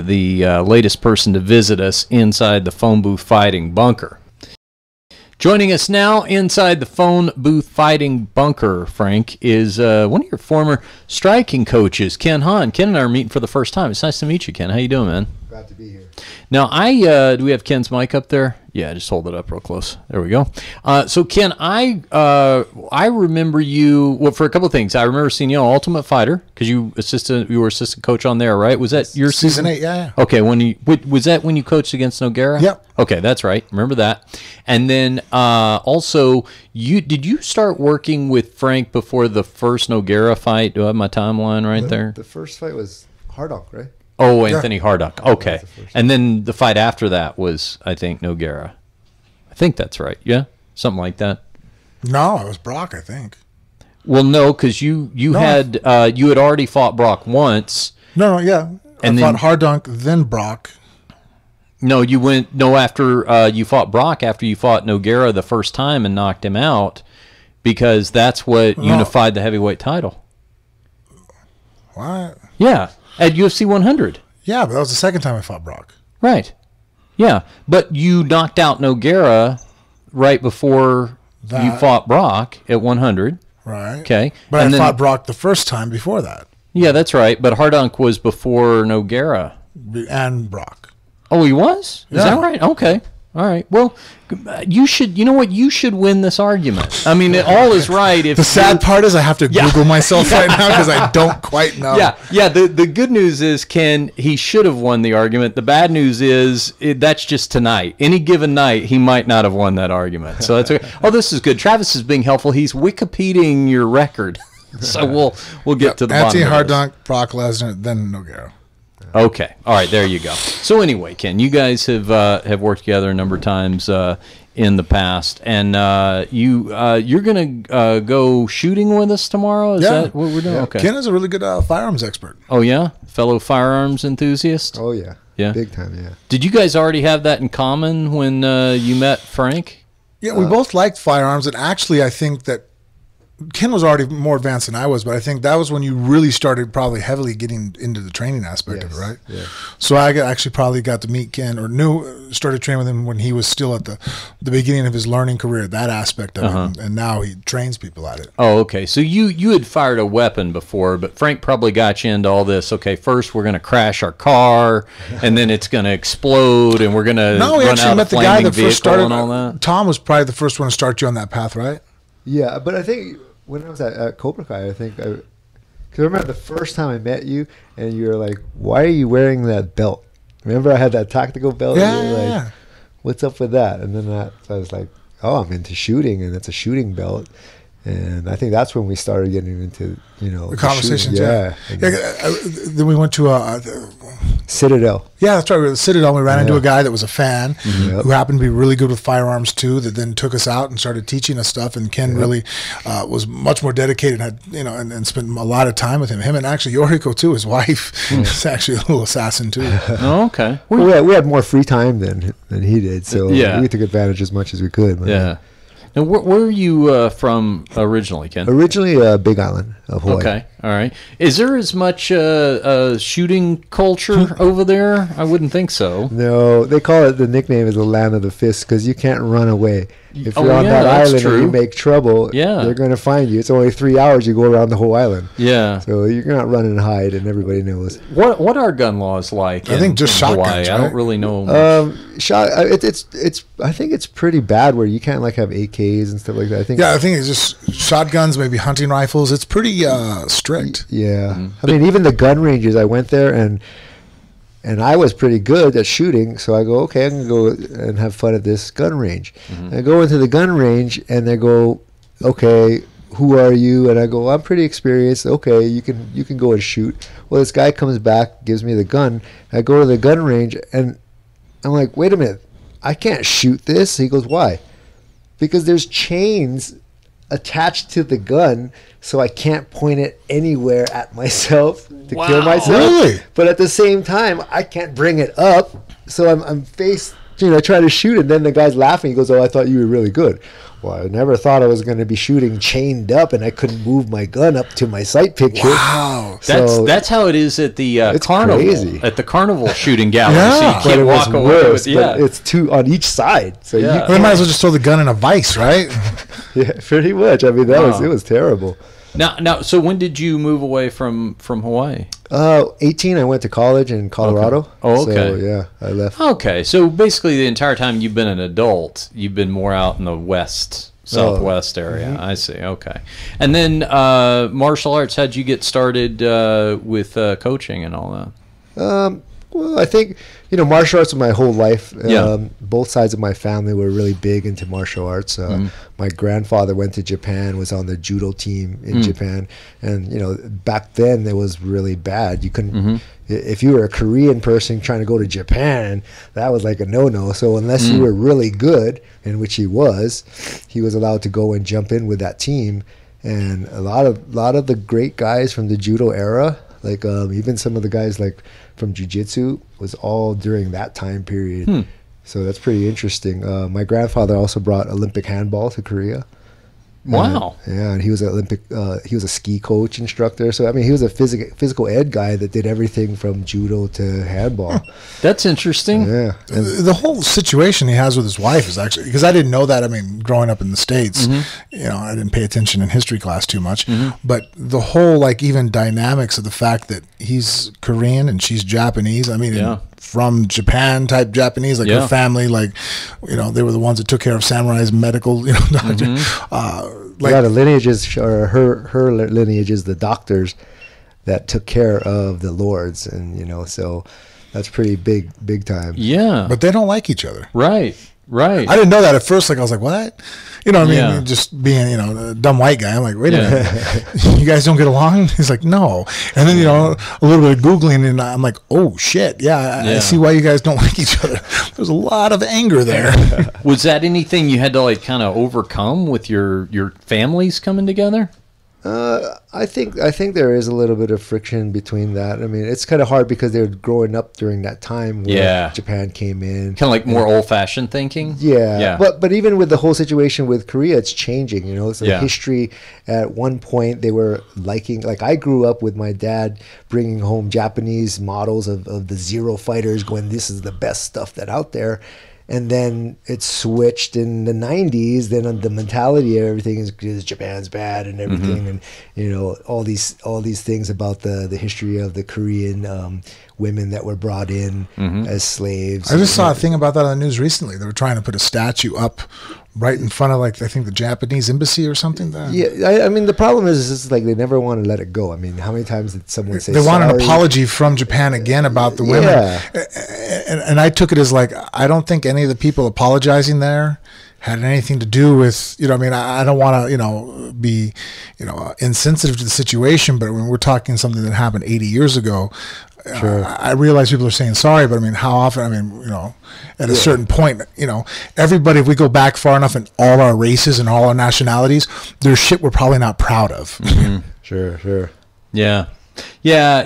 the latest person to visit us inside the phone booth fighting bunker. Joining us now inside the phone booth fighting bunker, Frank, is one of your former striking coaches, Ken Hahn. Ken and I are meeting for the first time. It's nice to meet you, Ken. How you doing, man? Glad to be here. Now, do we have Ken's mic up there? Yeah, just hold it up real close. There we go. So, Ken, I remember you for a couple of things. I remember seeing you on Ultimate Fighter because you were assistant coach on there, right? Was that your season 8? Yeah. Okay, was that when you coached against Nogueira? Yep. Okay, that's right. Remember that. And then also, did you start working with Frank before the first Nogueira fight? Do I have my timeline right there? The first fight was Hardock, right? Oh, Anthony Hardock. Okay. The And then the fight after that was, I think, Nogueira. I think that's right. Yeah? Something like that. No, it was Brock, I think. Well, no, because you had already fought Brock once. No, yeah. And I fought Hardock, then Brock. No, after you fought Brock, after you fought Nogueira the first time and knocked him out, because that's what unified the heavyweight title. What? Yeah, at UFC 100. Yeah, but that was the second time I fought Brock. Right. Yeah, but you knocked out Nogueira right before you fought Brock at 100. Right. Okay. But I fought Brock the first time before that. Yeah, that's right. But Hardock was before Nogueira. And Brock. Oh, he was? Is that right? Okay. All right. Well, you know what? You should win this argument. I mean, all is right. If the sad part is I have to Google myself right now because I don't quite know. Yeah. The good news is, Ken, he should have won the argument. The bad news is that's just tonight. Any given night, he might not have won that argument. So that's okay. Oh, this is good. Travis is being helpful. He's Wikipediaing your record. So we'll get to the Anthony bottom of this. Hardock, Brock Lesnar, then Nogueira. Okay. All right. There you go. So anyway, Ken, you guys have worked together a number of times in the past, and you're gonna go shooting with us tomorrow. Is that what we're doing? Yeah. Okay. Ken is a really good firearms expert. Oh yeah, fellow firearms enthusiast. Oh yeah. Yeah. Big time. Yeah. Did you guys already have that in common when you met Frank? Yeah, we both liked firearms, and actually, I think that Ken was already more advanced than I was, but I think that was when you really started probably heavily getting into the training aspect of it, right? Yeah. So I actually probably got to meet Ken started training with him when he was still at the beginning of his learning career, that aspect of it, and now he trains people at it. Oh, okay. So you had fired a weapon before, but Frank probably got you into all this. Okay, first we're going to crash our car, and then it's going to explode, and we're going to we run actually out met of the guy flaming that first vehicle started. and all that. Tom was probably the first one to start you on that path, right? Yeah, but I think when I was at Cobra Kai, because I remember the first time I met you, and you were like, "Why are you wearing that belt?" Remember, I had that tactical belt. Yeah, and you were yeah. like, what's up with that? And then I was like, "Oh, I'm into shooting, and it's a shooting belt." And I think that's when we started getting into The conversations. Yeah. Then we went to Citadel. Yeah, that's right. We were at the Citadel. We ran into a guy that was a fan Yep. who happened to be really good with firearms too. That then took us out and started teaching us stuff. And Ken really was much more dedicated. And spent a lot of time with him. Him and actually Yoriko too. His wife is actually a little assassin too. Oh, okay. Well, we had more free time than he did, so we took advantage as much as we could. Yeah. Now, where are you from originally, Ken? Originally, Big Island of Hawaii. Okay, all right. Is there as much shooting culture over there? I wouldn't think so. No, they call it, the nickname is the land of the fist because you can't run away. If you're on that that's island true. and you make trouble, they're going to find you. It's only 3 hours you go around the whole island. Yeah. So you're not run and hide, and everybody knows. What are gun laws like? I think just in shotguns, Hawaii? right? I don't really know. It's I think it's pretty bad where you can't have AKs and stuff like that. I think it's just shotguns, maybe hunting rifles. It's pretty strict. Yeah. I mean, even the gun ranges, I went there and I was pretty good at shooting, so I go, okay, I'm going to go and have fun at this gun range. I go into the gun range, and they go, okay, who are you? And I go, I'm pretty experienced. Okay, you can go and shoot. Well, this guy comes back, gives me the gun. I go to the gun range, and I'm like, wait a minute, I can't shoot this. He goes, why? Because there's chains attached to the gun, so I can't point it anywhere at myself to Wow. kill myself. Really? But at the same time, I can't bring it up, so I'm face, trying to shoot, and then the guy's laughing. He goes, "Oh, I thought you were really good." Well, I never thought I was going to be shooting chained up, and I couldn't move my gun up to my sight picture. Wow. So That's how it is at the it's carnival. crazy. At the carnival shooting gallery, Yeah. so you but can't it was walk away worse. with But it's two on each side, so Yeah. Well, they might as well just throw the gun in a vice, right? yeah, pretty much. I mean, Wow. it was terrible. Now, so when did you move away from Hawaii? 18, I went to college in Colorado. Okay. Oh, okay. So, yeah, I left. Okay, so basically the entire time you've been an adult, you've been more out in the southwest area. Mm-hmm. I see. Okay, and then martial arts. How'd you get started with coaching and all that? Well, I think, martial arts was my whole life. Yeah. Both sides of my family were really big into martial arts. My grandfather went to Japan, was on the judo team in Japan. And, back then it was really bad. You couldn't, if you were a Korean person trying to go to Japan, that was like a no-no. So unless you were really good, in which he was allowed to go and jump in with that team. And a lot of the great guys from the judo era, like even some of the guys like from jiu-jitsu, was all during that time period. So that's pretty interesting. My grandfather also brought Olympic handball to Korea. Wow. And he was he was a ski coach instructor. So I mean, he was a physical ed guy that did everything from judo to handball. That's interesting. Yeah. And The whole situation he has with his wife is actually, because I didn't know that. I mean, growing up in the States, I didn't pay attention in history class too much. But the whole, even dynamics of the fact that he's Korean and she's Japanese. I mean, Yeah. from Japan type Japanese, Yeah. her family, they were the ones that took care of Samurai's medical, doctor. the lineages, or her lineage is the doctors that took care of the lords, and so that's pretty big time. Yeah. But they don't like each other. Right. I didn't know that at first. I was like, what? What I mean? Yeah. Just being, a dumb white guy. I'm like, wait a Yeah. minute. You guys don't get along? He's like, no. And then, a little bit of Googling, and I'm like, oh, shit. Yeah, I see why you guys don't like each other. There's a lot of anger there. Was that anything you had to kind of overcome with your families coming together? I think there is a little bit of friction between that. I mean, it's kind of hard because they're growing up during that time where Japan came in. Kind of like more old-fashioned thinking? Yeah. But even with the whole situation with Korea, it's changing, So history, at one point, they were liking, I grew up with my dad bringing home Japanese models of the Zero fighters, going, this is the best stuff that's out there. And then it switched in the 90s. Then the mentality of everything is Japan's bad and everything, and all these things about the history of the Korean women that were brought in as slaves. I just saw a thing about that on the news recently. They were trying to put a statue up right in front of, I think, the Japanese embassy or something. Yeah, I mean, the problem is they never want to let it go. I mean, how many times did someone say they want sorry? an apology from Japan again about the women? And I took it as I don't think any of the people apologizing there had anything to do with, I don't want to, be, insensitive to the situation, but when we're talking something that happened 80 years ago, Sure. I realize people are saying sorry, but how often, at a certain point, everybody, if we go back far enough in all our races and all our nationalities, there's shit we're probably not proud of. Sure. Yeah. Yeah,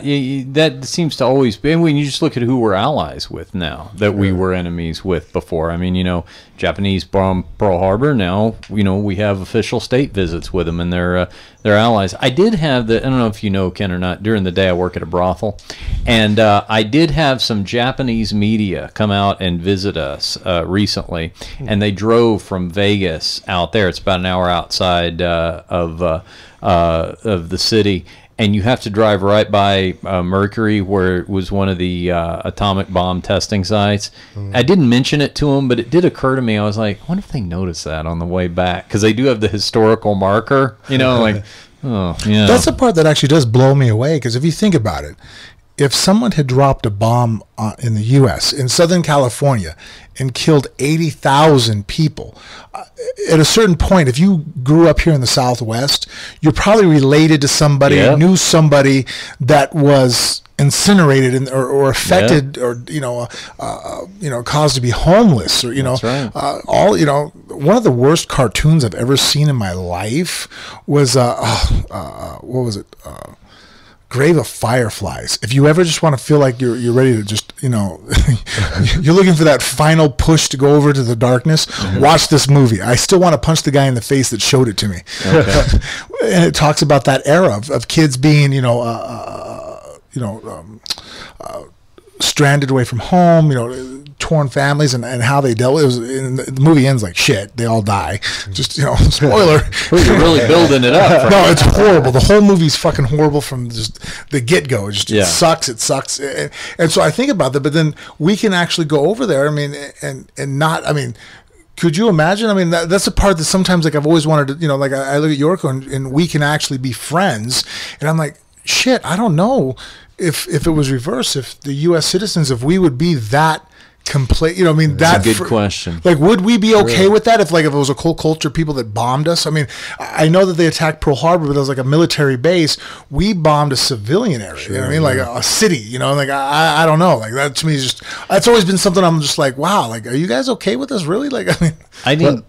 that seems to always be. When you just look at who we're allies with now that we were enemies with before. I mean, Japanese bombed Pearl Harbor. Now, we have official state visits with them, and they're allies. I did have I don't know if you know, Ken, or not, during the day I work at a brothel, and I did have some Japanese media come out and visit us recently, and they drove from Vegas out there. It's about an hour outside of the city. And you have to drive right by Mercury, where it was one of the atomic bomb testing sites. I didn't mention it to them, but it did occur to me. I was like, I wonder if they noticed that on the way back. Because they do have the historical marker, oh, yeah. That's the part that actually does blow me away, because if you think about it, if someone had dropped a bomb in the U.S., in Southern California, and killed 80,000 people, at a certain point, if you grew up here in the Southwest, you're probably related to somebody, knew somebody that was incinerated or affected, or caused to be homeless, or one of the worst cartoons I've ever seen in my life was what was it? Grave of Fireflies. If you ever just want to feel like you're ready to just, you're looking for that final push to go over to the darkness, watch this movie. I still want to punch the guy in the face that showed it to me. Okay. And it talks about that era of kids being, stranded away from home, torn families, and how they dealt with it. The movie ends like shit. They all die. Just, spoiler. You're really building it up. Right? No, it's horrible. The whole movie's fucking horrible from just the get-go. It sucks. It sucks. And so I think about that, but then we can actually go over there, could you imagine? That's the part that sometimes, like, I've always wanted to, I look at Yorko and we can actually be friends. And I'm like, shit, I don't know if it was reversed, if the U.S. citizens, if we would be that complete, that's a good question. Like, would we be okay with that if it was a cold culture people that bombed us? I know that they attacked Pearl Harbor, but it was like a military base. We bombed a civilian area. Sure, like a city. I don't know. Like, that to me is just, that's always been something I'm just like, wow. Like, are you guys okay with this? Really? Like, I think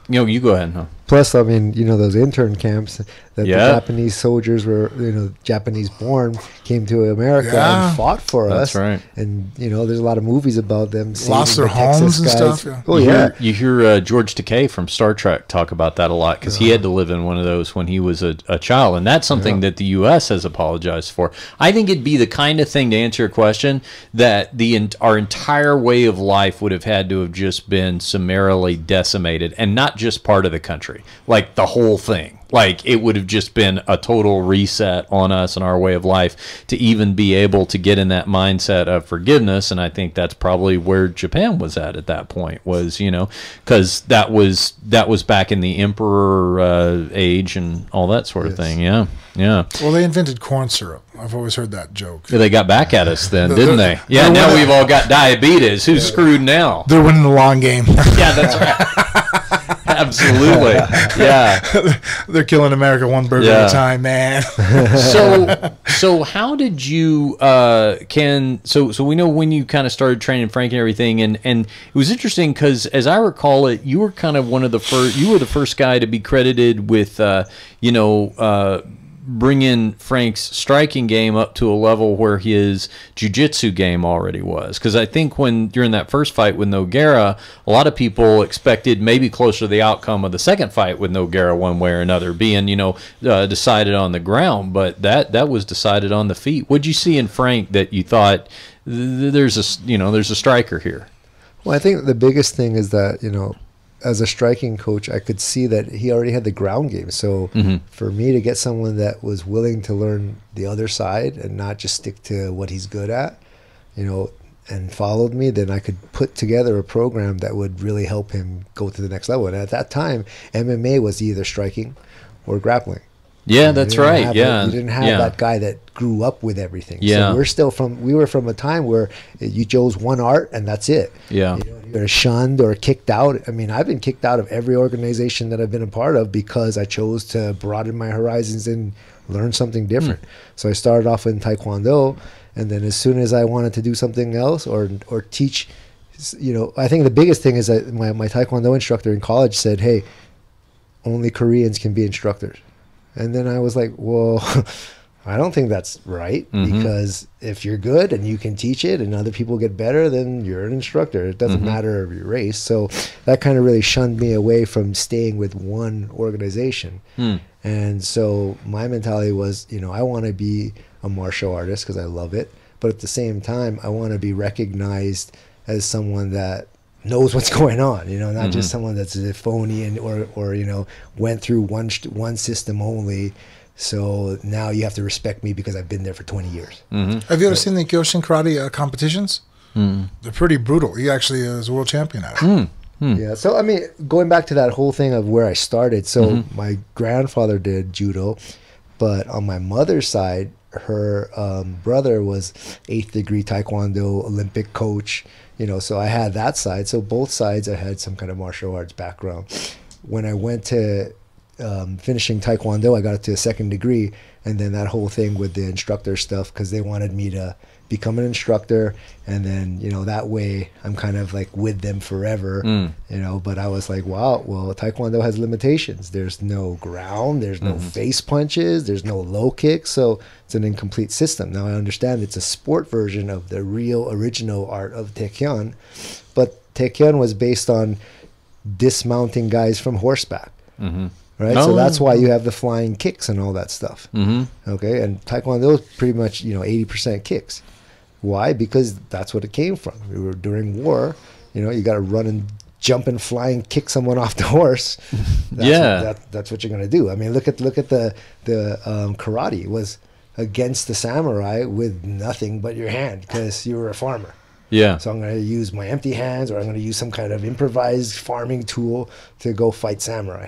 you go ahead. Huh? Plus, those intern camps that the Japanese soldiers were, Japanese born, came to America and fought for us. That's right. And, there's a lot of movies about them. Lost their homes and stuff. Yeah. Oh, yeah. You hear George Takei from Star Trek talk about that a lot, because he had to live in one of those when he was a child. And that's something that the U.S. has apologized for. I think it'd be the kind of thing, to answer your question, that our entire way of life would have had to have just been summarily decimated, and not just part of the country. Like, the whole thing. Like, it would have just been a total reset on us and our way of life to even be able to get in that mindset of forgiveness. And I think that's probably where Japan was at that point, was, because that was back in the emperor age and all that sort of thing. Yeah. Well, they invented corn syrup. I've always heard that joke. They got back at us then, didn't they? Yeah, now we've all got diabetes. Who's screwed now? They're winning the long game. Yeah, that's right. Absolutely. Yeah. They're killing America one burger at a time, man. So how did you Ken, so we know when you kind of started training Frank and everything, and it was interesting because, as I recall it, you were kind of you were the first guy to be credited with bringing Frank's striking game up to a level where his jiu-jitsu game already was. Because I think during that first fight with Nogueira, a lot of people expected maybe closer to the outcome of the second fight with Nogueira one way or another, being decided on the ground, but that was decided on the feet. What'd you see in Frank that you thought there's a striker here? Well, I think the biggest thing is that as a striking coach, I could see that he already had the ground game. So for me to get someone that was willing to learn the other side and not just stick to what he's good at, and followed me, then I could put together a program that would really help him go to the next level. And at that time, MMA was either striking or grappling. Yeah, that's right. You didn't have that guy that grew up with everything. Yeah. So we were from a time where you chose one art and that's it. Yeah. You're shunned or kicked out. I've been kicked out of every organization that I've been a part of because I chose to broaden my horizons and learn something different. So I started off in Taekwondo, and then as soon as I wanted to do something else or teach, I think the biggest thing is that my Taekwondo instructor in college said, "Hey, only Koreans can be instructors." And then I was like, well, I don't think that's right, because if you're good and you can teach it and other people get better, then you're an instructor. It doesn't matter of your race. So that kind of really shunned me away from staying with one organization. And so my mentality was, I want to be a martial artist because I love it. But at the same time, I want to be recognized as someone that knows what's going on, not just someone that's a phony and or went through one system only. So now you have to respect me because I've been there for 20 years. Have you ever seen the Kyokushin karate competitions? They're pretty brutal. He actually is a world champion at it. Yeah. So going back to that whole thing of where I started. So my grandfather did judo, but on my mother's side, her brother was 8th degree Taekwondo Olympic coach, you know, so I had that side. So both sides, I had some kind of martial arts background. When I went to finishing Taekwondo, I got it to a 2nd degree, and then that whole thing with the instructor stuff, because they wanted me to become an instructor, and then, you know, that way I'm kind of like with them forever, you know. But I was like, wow, well, Taekwondo has limitations. There's no ground, there's no face punches, there's no low kicks, so it's an incomplete system. Now I understand it's a sport version of the real original art of Taekyon, but Taekyon was based on dismounting guys from horseback. Right, so that's why you have the flying kicks and all that stuff. Okay, and Taekwondo is pretty much, you know, 80% kicks. Why? Because that's what it came from. We were during war. You know, you got to run and jump and fly and kick someone off the horse. That's what you're gonna do. I mean, look at the karate. It was against the samurai with nothing but your hand because you were a farmer. Yeah. So I'm going to use my empty hands, or I'm going to use some kind of improvised farming tool to go fight samurai.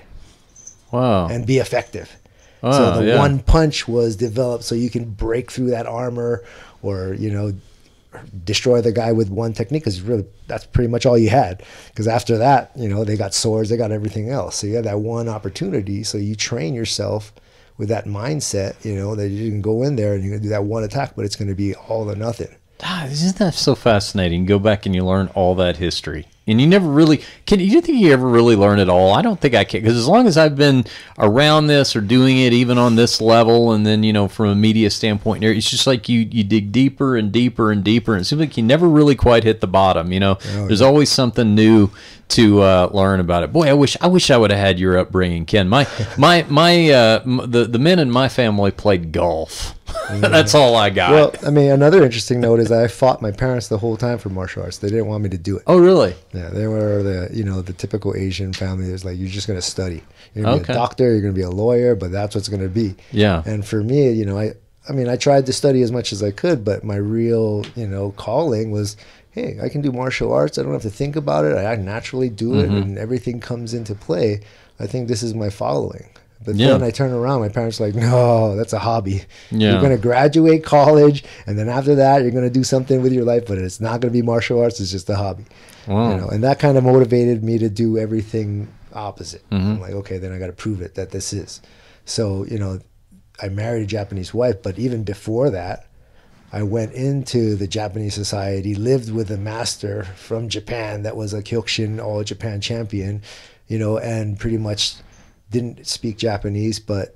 Wow. And be effective. Wow, so the one punch was developed so you can break through that armor, or, you know, destroy the guy with one technique, because really that's pretty much all you had. Because after that, you know, they got swords, they got everything else. So you had that one opportunity. So you train yourself with that mindset, you know, that you can go in there and you're going to do that one attack, but it's going to be all or nothing. Isn't that so fascinating? You go back and you learn all that history. And you never really can. You think you ever really learn it all? I don't think I can, because as long as I've been around this or doing it, even on this level, and then, you know, from a media standpoint, it's just like you dig deeper and deeper and deeper, and it seems like you never really quite hit the bottom. You know, there's always something new to learn about it. Boy, I wish I would have had your upbringing, Ken. The men in my family played golf. That's all I got. Well, I mean, another interesting note is I fought my parents the whole time for martial arts. They didn't want me to do it. Oh, really? Yeah, they were the typical Asian family. It's like, you're just going to study. You're going to be a doctor, you're going to be a lawyer, but that's what's going to be. Yeah. And for me, you know, I mean, I tried to study as much as I could, but my real, you know, calling was, hey, I can do martial arts. I don't have to think about it. I naturally do it, and everything comes into play. I think this is my following. But then I turn around, my parents are like, no, that's a hobby. You're going to graduate college, and then after that, you're going to do something with your life, but it's not going to be martial arts. It's just a hobby. Wow. You know, and that kind of motivated me to do everything opposite. I'm like, okay, then I got to prove it that this is. So, you know, I married a Japanese wife, but even before that, I went into the Japanese society, lived with a master from Japan that was a Kyokushin All Japan champion, you know, and pretty much didn't speak Japanese, but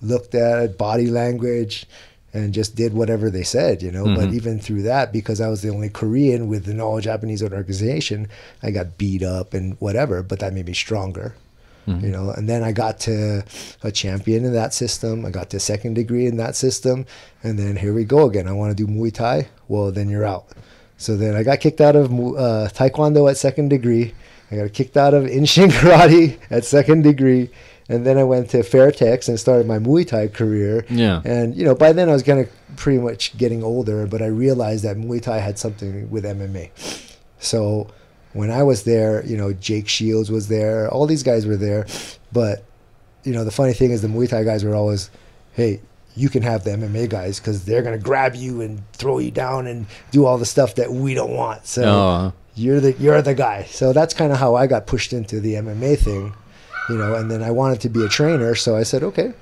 looked at body language and just did whatever they said, you know. But even through that, because I was the only Korean with an all Japanese organization, I got beat up and whatever, but that made me stronger, you know. And then I got to a champion in that system. I got to 2nd degree in that system. And then here we go again. I want to do Muay Thai. Well, then you're out. So then I got kicked out of Taekwondo at 2nd degree. I got kicked out of Inshin Karate at 2nd degree, and then I went to Fairtex and started my Muay Thai career. Yeah. And, you know, by then I was kind of pretty much getting older, but I realized that Muay Thai had something with MMA. So when I was there, you know, Jake Shields was there, all these guys were there, but, you know, the funny thing is the Muay Thai guys were always, hey, you can have the MMA guys because they're going to grab you and throw you down and do all the stuff that we don't want. So you're the guy. So that's kind of how I got pushed into the MMA thing, you know. And then I wanted to be a trainer, so I said, okay,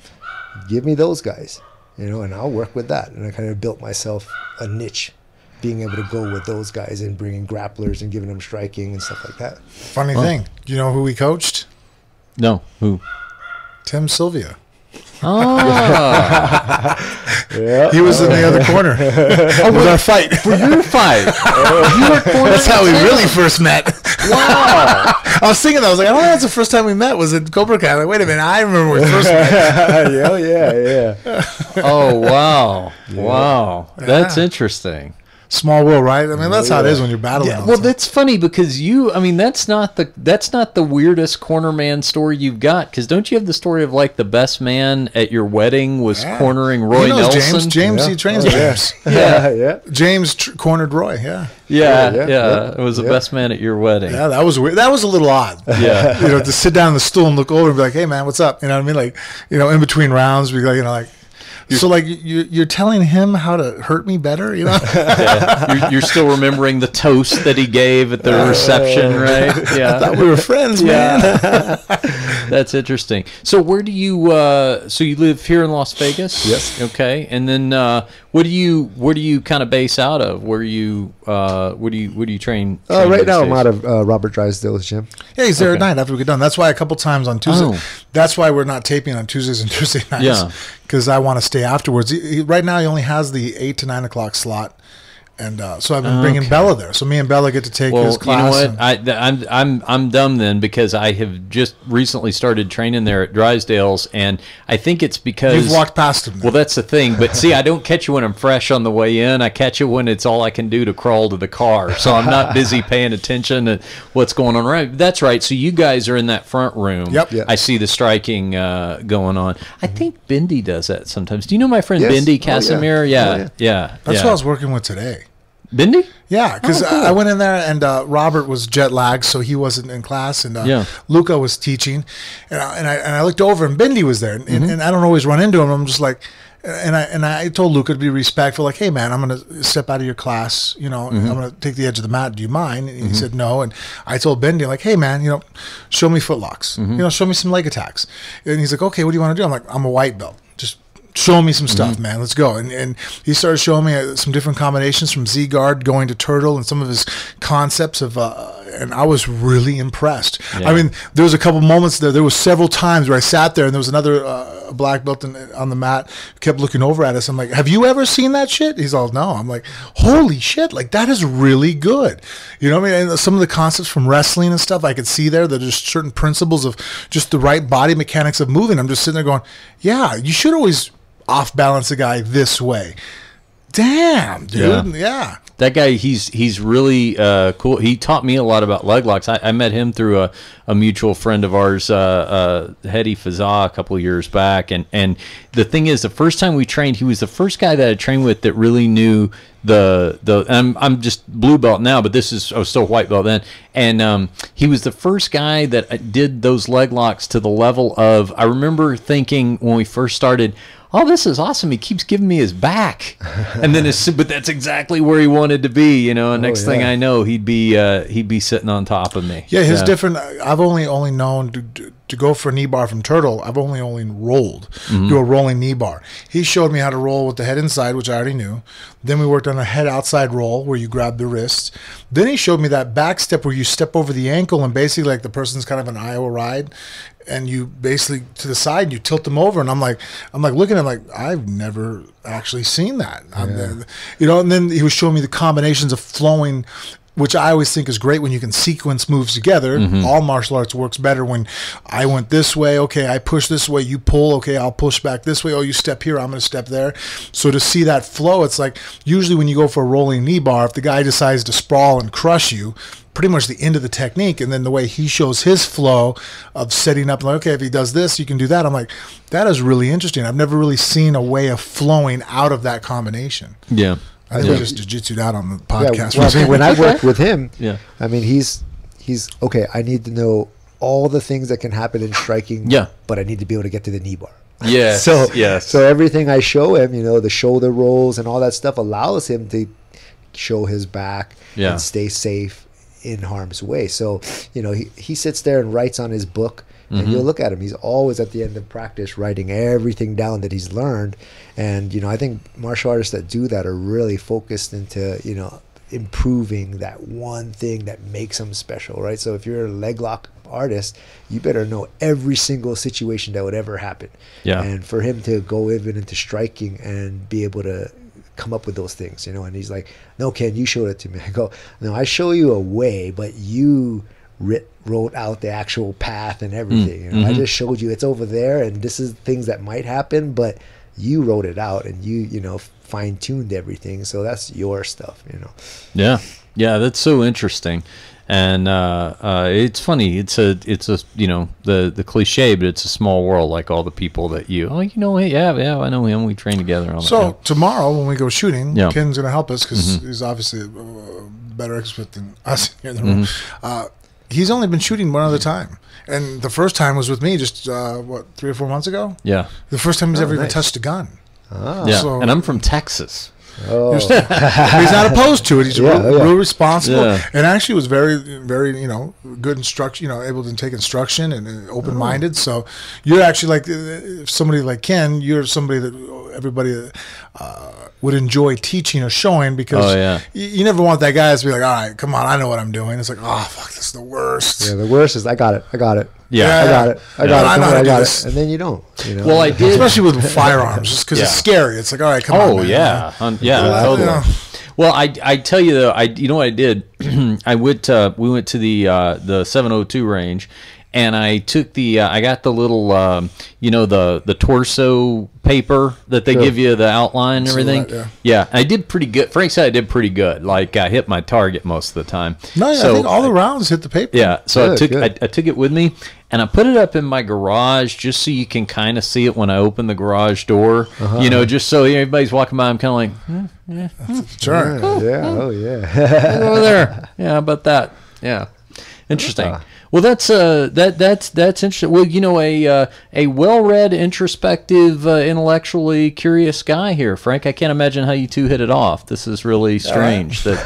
give me those guys, you know, and I'll work with that. And I kind of built myself a niche, being able to go with those guys and bringing grapplers and giving them striking and stuff like that. Funny thing, do you know who we coached? No, who? Tim Sylvia. Oh, he was in the other corner. With our fight. For your fight. That's how we really first met. Wow. I was thinking that. I was like, I don't know, that's the first time we met was in Cobra Kai. Like, wait a minute, I remember when we first met. Yeah. Oh, wow. Yeah. Wow. That's interesting. Small world, right? I mean, that's how it is when you're battling. Yeah, well, that's funny because that's not the weirdest corner man story you've got. Because don't you have the story of like the best man at your wedding was cornering Roy Nelson? James, he trains James. Yeah. James cornered Roy. Yeah. It was the best man at your wedding. Yeah, that was weird. That was a little odd. Yeah, you know, to sit down on the stool and look over and be like, "Hey, man, what's up?" You know what I mean? Like, you know, in between rounds, we go, you know, like. So like you're telling him how to hurt me better, you know? Yeah. You're still remembering the toast that he gave at the reception, right? Yeah, I thought we were friends, man. That's interesting. So where do you? So you live here in Las Vegas? Yes. Okay, and then where do you kind of base out of? Where do you train Right now days? I'm out of Robert Drysdale's gym. Yeah, he's there at night after we get done. That's why a couple times on Tuesday. Oh. That's why we're not taping on Tuesdays and Thursday nights. Yeah. Because I want to stay afterwards. Right now he only has the 8 to 9 o'clock slot. And so I've been bringing Bella there. So me and Bella get to take his class. You know what? I'm dumb then, because I have just recently started training there at Drysdale's, and I think it's because You've walked past him. Well, that's the thing. But see, I don't catch you when I'm fresh on the way in. I catch you when it's all I can do to crawl to the car. So I'm not busy paying attention to what's going on. Right? That's right. So you guys are in that front room. Yep. Yeah. I see the striking going on. I think Bendy does that sometimes. Do you know my friend Yes. Bendy Oh, yeah. Casimir? Yeah. That's what I was working with today. Bendy? Yeah, because cool. I went in there and Robert was jet lagged, so he wasn't in class, and Luca was teaching, and I looked over and Bendy was there, and I don't always run into him. I'm just like, and I told Luca to be respectful, like, hey man, I'm gonna step out of your class, you know, I'm gonna take the edge of the mat. Do you mind? And he said no, and I told Bendy, like, hey man, you know, show me footlocks, you know, show me some leg attacks, and he's like, okay, what do you want to do? I'm like, I'm a white belt, just show me some stuff, man. Let's go. And he started showing me some different combinations from Z-guard going to turtle and some of his concepts of, and I was really impressed. Yeah. I mean, there was a couple moments there. There was several times where I sat there and there was another black belt on the mat who kept looking over at us. I'm like, have you ever seen that shit? He's all, no. I'm like, holy shit. Like, that is really good. You know what I mean? And some of the concepts from wrestling and stuff I could see there. There's just certain principles of just the right body mechanics of moving. I'm just sitting there going, yeah, you should always off balance a guy this way. Damn, dude. Yeah. That guy, he's really cool. He taught me a lot about leg locks. I met him through a mutual friend of ours, Hedy Fazah, a couple of years back. And the thing is, the first time we trained, he was the first guy that I trained with that really knew I'm just blue belt now, but I was still white belt then. And he was the first guy that did those leg locks to the level of, I remember thinking when we first started, oh, this is awesome. He keeps giving me his back. And then but that's exactly where he wanted to be, you know. And next thing I know, he'd be sitting on top of me. Yeah, his different. I've only known to go for a knee bar from turtle. I've only rolled, do a rolling knee bar. He showed me how to roll with the head inside, which I already knew. Then we worked on a head outside roll where you grab the wrists. Then he showed me that back step where you step over the ankle and basically like the person's kind of an Iowa ride, and you basically to the side, you tilt them over, and I'm like looking at him like, I've never actually seen that. You know, and then he was showing me the combinations of flowing, which I always think is great when you can sequence moves together. All martial arts works better when I went this way, okay, I push this way, you pull, okay, I'll push back this way, oh, you step here, I'm going to step there. So to see that flow, it's like usually when you go for a rolling knee bar, if the guy decides to sprawl and crush you, pretty much the end of the technique, and then the way he shows his flow of setting up, like, okay, if he does this, you can do that. I'm like, that is really interesting. I've never really seen a way of flowing out of that combination. Yeah. I think we just jiu-jitsu'd out on the podcast. Well, I mean, when I worked with him, I mean, he's okay, I need to know all the things that can happen in striking, but I need to be able to get to the knee bar. Yes. So everything I show him, you know, the shoulder rolls and all that stuff allows him to show his back and stay safe in harm's way. So, you know, he sits there and writes on his book, and you'll look at him. He's always at the end of practice writing everything down that he's learned. And, you know, I think martial artists that do that are really focused into, you know, improving that one thing that makes them special, right? So if you're a leg lock artist, you better know every single situation that would ever happen. Yeah. And for him to go even into striking and be able to come up with those things, you know, and he's like, no, Ken, you showed it to me. I go, no, I show you a way, but you wrote out the actual path and everything. You know, I just showed you it's over there, and this is things that might happen, but you wrote it out, and you know, fine-tuned everything. So that's your stuff, you know. Yeah, that's so interesting. And it's funny. It's a you know, the cliche, but it's a small world. Like all the people that you know, I know him. We train together. And all so that. Tomorrow when we go shooting, Ken's going to help us because he's obviously a better expert than us here in the room. He's only been shooting one other time, and the first time was with me just 3 or 4 months ago. Yeah, the first time he's ever even touched a gun. Yeah, So, and I'm from Texas. Oh, he's not opposed to it. He's real responsible, Yeah. and actually was very, very, good instruction. Able to take instruction and open-minded. So you're actually like somebody like Ken. You're somebody that everybody would enjoy teaching or showing, because you never want that guy to be like, all right, come on, I know what I'm doing. It's like, oh fuck, this is the worst. Yeah, the worst is I got it. Yeah. I got it. I got this. it. And then you don't. Well, I did, Especially with firearms, just because it's scary. It's like, all right, come on. Man. Yeah, totally. Well, I tell you though, you know what I did? We went to the 702 range, and I took I got the little the torso paper that they give you, the outline and everything. Yeah, I did pretty good. Frank said I did pretty good. Like, I hit my target most of the time. No, so, I think all the rounds hit the paper. Yeah, so I took it with me, and I put it up in my garage just so you can kind of see it when I open the garage door. Just so everybody's walking by, I'm kind of like, sure. Over there. Yeah, how about that? Yeah, interesting. Well, that's interesting. Well, a well-read, introspective, intellectually curious guy here, Frank. I can't imagine how you two hit it off. This is really strange that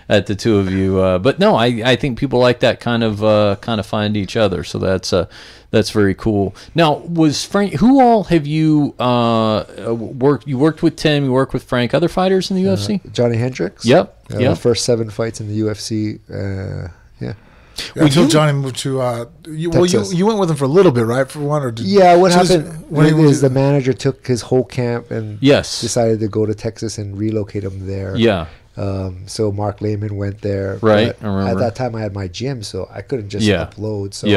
the two of you. But no, I think people like that kind of find each other. So that's very cool. Now, was Frank? Who all have you worked? You worked with Tim. You worked with Frank. Other fighters in the UFC? Johnny Hendricks. Yep. The first 7 fights in the UFC. Until Johnny moved to you went with him for a little bit, right? For one, or what happened was the manager took his whole camp and decided to go to Texas and relocate him there. Yeah. So Mark Lehman went there. Right. I remember. At that time, I had my gym, so I couldn't just upload. So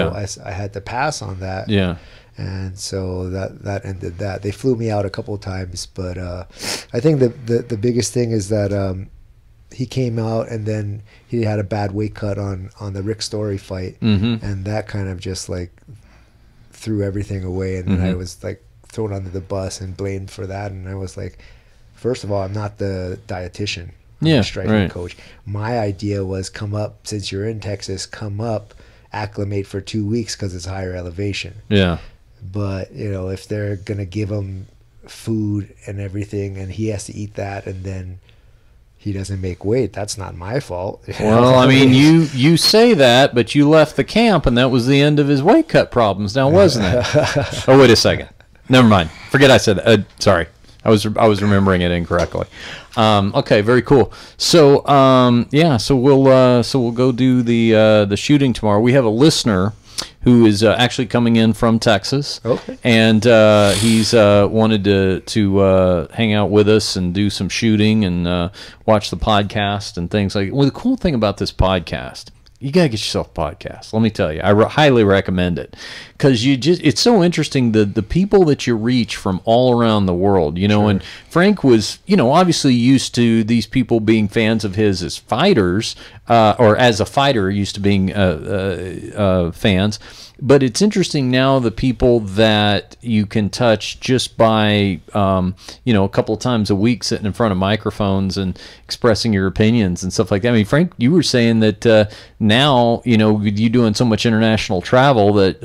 I had to pass on that. Yeah. And so that ended that. They flew me out a couple of times, but I think the biggest thing is that he came out and then he had a bad weight cut on the Rick Story fight, and that kind of just like threw everything away. And then I was like thrown under the bus and blamed for that. And I was like, first of all, I'm not the dietitian. I'm the striking coach. My idea was, come up, since you're in Texas, come up, acclimate for 2 weeks because it's higher elevation. Yeah. But if they're gonna give him food and everything, and he has to eat that, and then he doesn't make weight, that's not my fault. Well, I mean, you say that, but you left the camp, and that was the end of his weight cut problems, now wasn't it? Oh, wait a second. Never mind. Forget I said that. Sorry, I was remembering it incorrectly. Okay, very cool. So so we'll go do the shooting tomorrow. We have a listener who is actually coming in from Texas. Okay. And he's wanted to hang out with us and do some shooting and watch the podcast and things like that. Well, the cool thing about this podcast, you got to get yourself a podcast. Let me tell you, I highly recommend it, because it's so interesting, the people that you reach from all around the world, and Frank was, obviously used to these people being fans of his as fighters, or as a fighter used to being fans. But it's interesting now, the people that you can touch just by, a couple of times a week sitting in front of microphones and expressing your opinions and stuff like that. I mean, Frank, you were saying that now, you doing so much international travel that,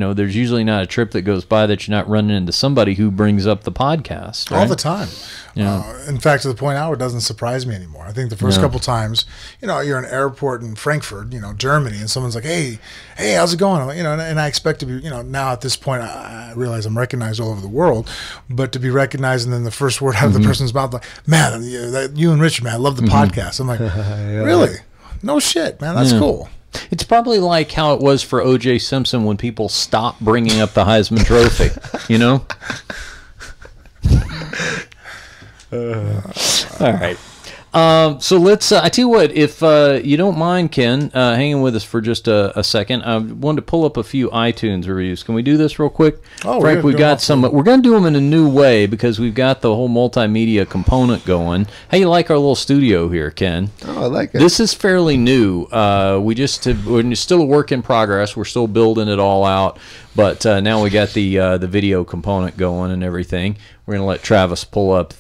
there's usually not a trip that goes by that you're not running into somebody who brings up the podcast. Right? All the time. Yeah. In fact, to the point now, it doesn't surprise me anymore. I think the first couple times, you're in an airport in Frankfurt, Germany, and someone's like, hey, how's it going? And I expect to be, now at this point, I realize I'm recognized all over the world, but to be recognized and then the first word out of the person's mouth, like, man, you and Richard, man, I love the podcast. I'm like, really? No shit, man, that's cool. It's probably like how it was for O.J. Simpson when people stopped bringing up the Heisman Trophy, All right. So let's, I tell you what, if you don't mind, Ken, hanging with us for just a second, I wanted to pull up a few iTunes reviews. Can we do this real quick? Oh, Frank, we've got some, we're going to do them in a new way because we've got the whole multimedia component going. How you like our little studio here, Ken? Oh, I like it. This is fairly new. We're still a work in progress. We're still building it all out. But now we got the video component going and everything. We're going to let Travis pull up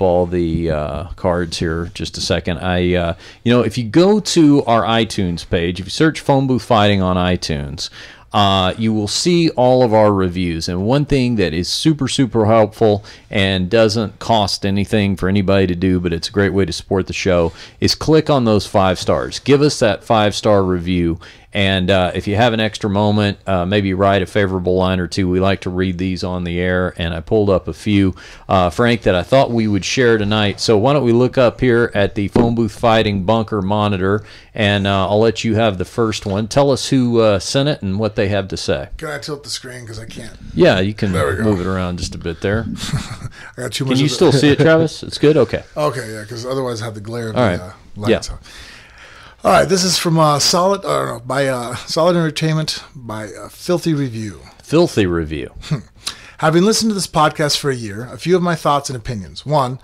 all the cards here just a second. If you go to our iTunes page, if you search Phone Booth Fighting on iTunes, you will see all of our reviews. And one thing that is super, super helpful and doesn't cost anything for anybody to do, but it's a great way to support the show, is click on those 5 stars. Give us that 5-star review. And if you have an extra moment, maybe write a favorable line or two. We like to read these on the air, and I pulled up a few, Frank, that I thought we would share tonight. So why don't we look up here at the Phone Booth Fighting Bunker monitor, and I'll let you have the first one. Tell us who sent it and what they have to say. Can I tilt the screen because I can't? Yeah, you can move it around just a bit there. I got too much. Can you still see it, Travis? It's good? Okay. Okay, yeah, because otherwise I have the glare of all the right. lights. Yeah. All right, this is from Solid Entertainment by Filthy Review. Filthy Review. Having listened to this podcast for a year, a few of my thoughts and opinions. 1,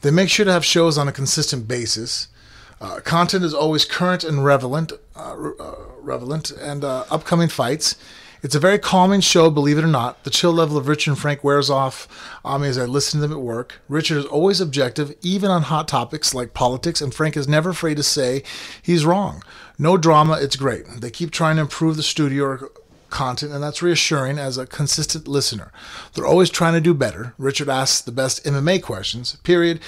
they make sure to have shows on a consistent basis. Content is always current and relevant, and upcoming fights. It's a very calming show, believe it or not. The chill level of Richard and Frank wears off on me as I listen to them at work. Richard is always objective, even on hot topics like politics, and Frank is never afraid to say he's wrong. No drama, it's great. They keep trying to improve the studio or content, and that's reassuring as a consistent listener. They're always trying to do better. Richard asks the best MMA questions, period.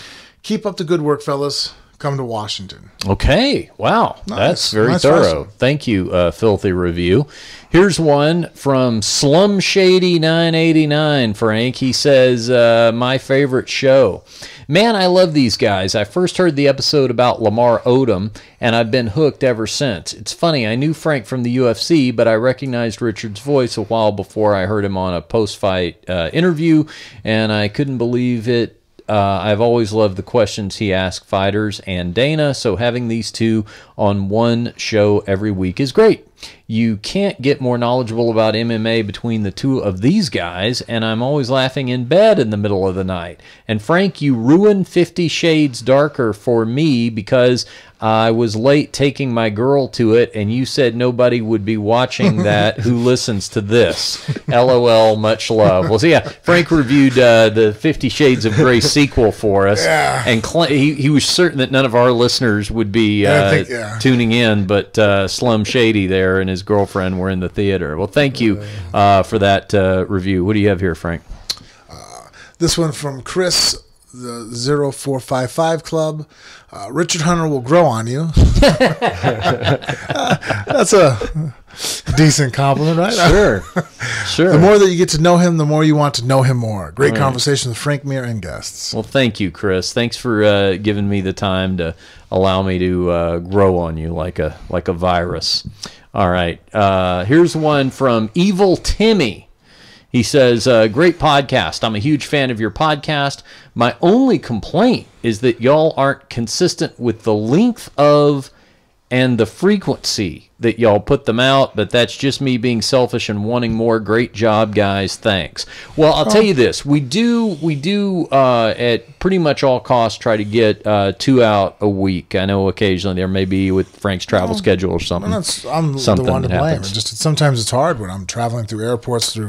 Keep up the good work, fellas. Come to Washington. Okay. Wow. Nice. That's very Nice thorough. question. Thank you, Filthy Review. Here's one from Slum Shady 989, Frank. He says, my favorite show. Man, I love these guys. I first heard the episode about Lamar Odom, and I've been hooked ever since. It's funny, I knew Frank from the UFC, but I recognized Richard's voice a while before I heard him on a post-fight interview, and I couldn't believe it. I've always loved the questions he asked fighters and Dana, so having these two on one show every week is great. You can't get more knowledgeable about MMA between the two of these guys, and I'm always laughing in bed in the middle of the night. And Frank, you ruined 50 Shades Darker for me because I was late taking my girl to it, and you said nobody would be watching that who listens to this. LOL, much love. Well, so yeah, Frank reviewed the 50 Shades of Grey sequel for us, and he was certain that none of our listeners would be tuning in, but Slum Shady there and his girlfriend were in the theater. Well, thank you for that review. What do you have here, Frank? This one from Chris, the 0455 Club. Richard Hunter will grow on you. That's a decent compliment, right? Sure. The more that you get to know him, the more you want to know him more. Great conversation with Frank Mir and guests. Well, thank you, Chris. Thanks for giving me the time to allow me to grow on you like a virus. All right. Here's one from Evil Timmy. He says, great podcast. I'm a huge fan of your podcast. My only complaint is that y'all aren't consistent with the length of and the frequency that y'all put them out, but that's just me being selfish and wanting more. Great job, guys. Thanks. Well, I'll tell you this. We do at pretty much all costs try to get 2 out a week. I know occasionally there may be with Frank's travel schedule or something. I'm something the one to blame. happens. Sometimes it's hard when I'm traveling through airports through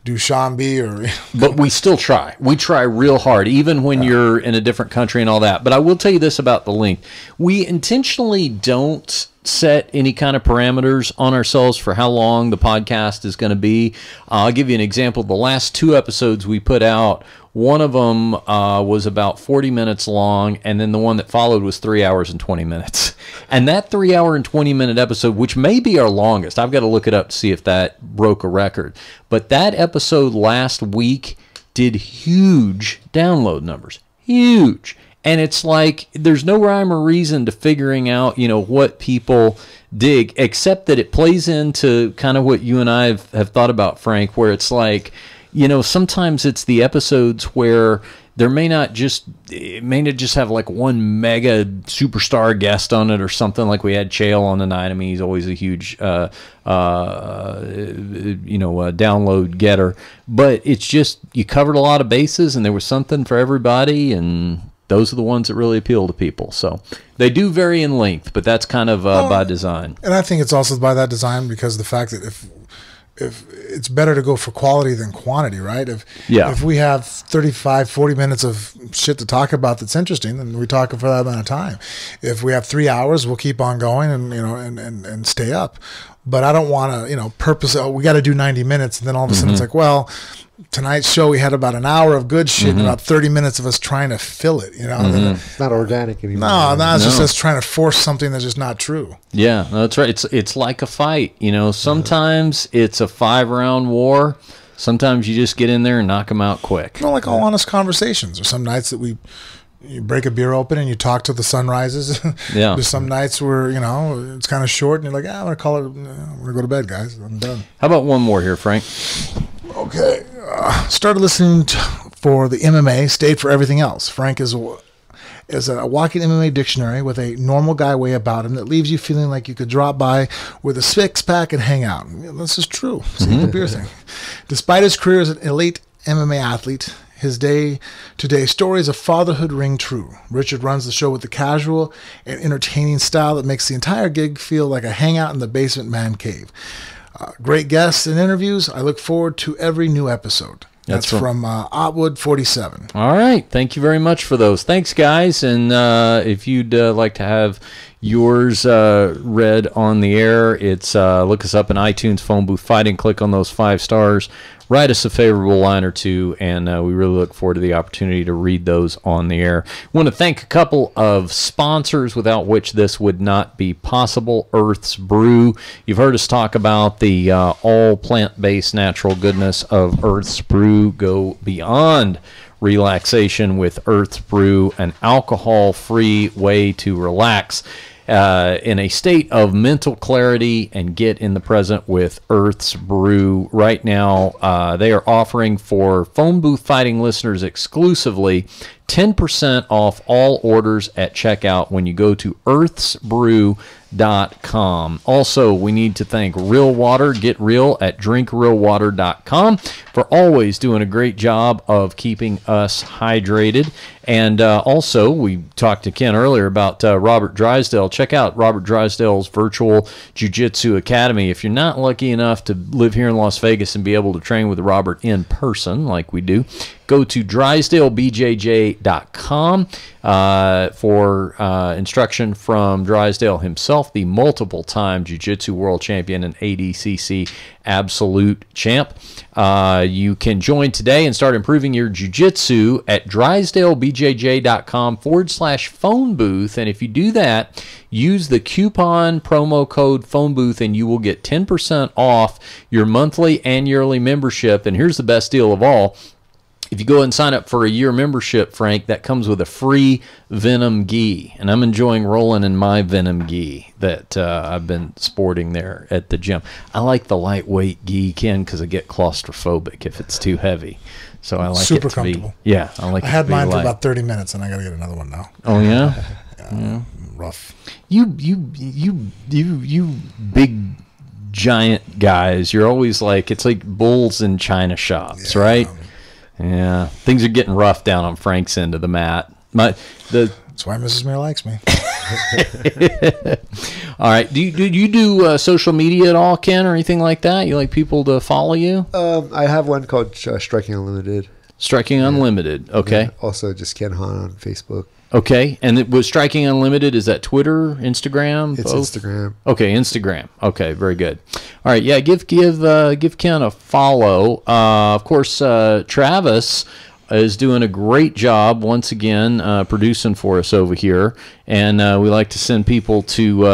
Dushanbe or. But we still try. We try real hard, even when you're in a different country and all that. But I will tell you this about the length. We intentionally don't set any kind of parameters on ourselves for how long the podcast is going to be. I'll give you an example. The last 2 episodes we put out, one of them was about 40 minutes long, and then the one that followed was 3 hours and 20 minutes. And that 3 hour and 20 minute episode, which may be our longest, I've got to look it up to see if that broke a record. But that episode last week did huge download numbers. Huge. And it's like there's no rhyme or reason to figuring out, what people dig, except that it plays into kind of what you and I have thought about, Frank, where it's like, sometimes it's the episodes where there may not just have like one mega superstar guest on it or something, like we had Chael on tonight. I mean, he's always a huge download getter, but it's just you covered a lot of bases and there was something for everybody, and those are the ones that really appeal to people. So they do vary in length, but that's kind of by design. And I think it's also by that design because of the fact that if it's better to go for quality than quantity, right? If we have 35, 40 minutes of shit to talk about that's interesting, then we talk for that amount of time. If we have 3 hours, we'll keep on going and stay up. but I don't want to, we got to do 90 minutes. And then all of a sudden it's like, well, tonight's show, we had about an hour of good shit and about 30 minutes of us trying to fill it, It's not organic anymore. No, it's just us trying to force something that's just not true. Yeah, no, that's right. It's like a fight. Sometimes it's a 5-round war. Sometimes you just get in there and knock them out quick. Like all honest conversations. There's some nights that you break a beer open and you talk till the sun rises. Yeah. There's some nights where, it's kind of short and you're like, I'm going to call it, I'm going to go to bed, guys. I'm done. How about one more here, Frank? Okay. Started listening for the MMA, stayed for everything else. Frank is a walking MMA dictionary with a normal guy way about him that leaves you feeling like you could drop by with a six-pack and hang out. This is true. See the beer thing. Despite his career as an elite MMA athlete, his day-to-day stories of fatherhood ring true. Richard runs the show with the casual and entertaining style that makes the entire gig feel like a hangout in the basement man cave. Great guests and interviews. I look forward to every new episode. That's from Otwood 47. All right. Thank you very much for those. Thanks, guys. And if you'd like to have yours read on the air, it's look us up in iTunes, Phone Booth Fighting, click on those 5 stars, write us a favorable line or two, and we really look forward to the opportunity to read those on the air. I want to thank a couple of sponsors without which this would not be possible. Earth's Brew. You've heard us talk about the all plant-based natural goodness of Earth's Brew. Go beyond relaxation with Earth's Brew, an alcohol-free way to relax in a state of mental clarity and get in the present with Earth's Brew. Right now, they are offering for Phone Booth Fighting listeners exclusively 10% off all orders at checkout when you go to earthsbrew.com. Also, we need to thank Real Water. Get real at drinkrealwater.com for always doing a great job of keeping us hydrated. And also, we talked to Ken earlier about Robert Drysdale. Check out Robert Drysdale's virtual jiu-jitsu academy. If you're not lucky enough to live here in Las Vegas and be able to train with Robert in person like we do, go to drysdalebjj.com for instruction from Drysdale himself, the multiple-time Jiu-Jitsu world champion and ADCC absolute champ. You can join today and start improving your jiu-jitsu at drysdalebjj.com/phone booth. And if you do that, use the coupon promo code phone booth and you will get 10% off your monthly and yearly membership. And here's the best deal of all. If you go and sign up for a year membership, Frank, that comes with a free Venom gi. And I'm enjoying rolling in my Venom gi that I've been sporting there at the gym. I like the lightweight gi, Ken, because I get claustrophobic if it's too heavy. So I like super it to comfortable. I like. I had mine for about 30 minutes, and I got to get another one now. Oh yeah, yeah. Rough. You big giant guys. You're always like, it's like bulls in china shops, right? Yeah, things are getting rough down on Frank's end of the mat. That's why Mrs. Mayor likes me. All right. Do you do social media at all, Ken, or anything like that? You like people to follow you? I have one called Striking Unlimited. Striking Unlimited. Okay. Yeah, also, just Ken Hahn on Facebook. Okay. And it was Striking Unlimited. Is that Twitter, Instagram? It's both? Instagram. Okay, Instagram. Okay, very good. All right. Yeah, give Ken a follow. Of course, Travis is doing a great job once again producing for us over here, and we like to send people to.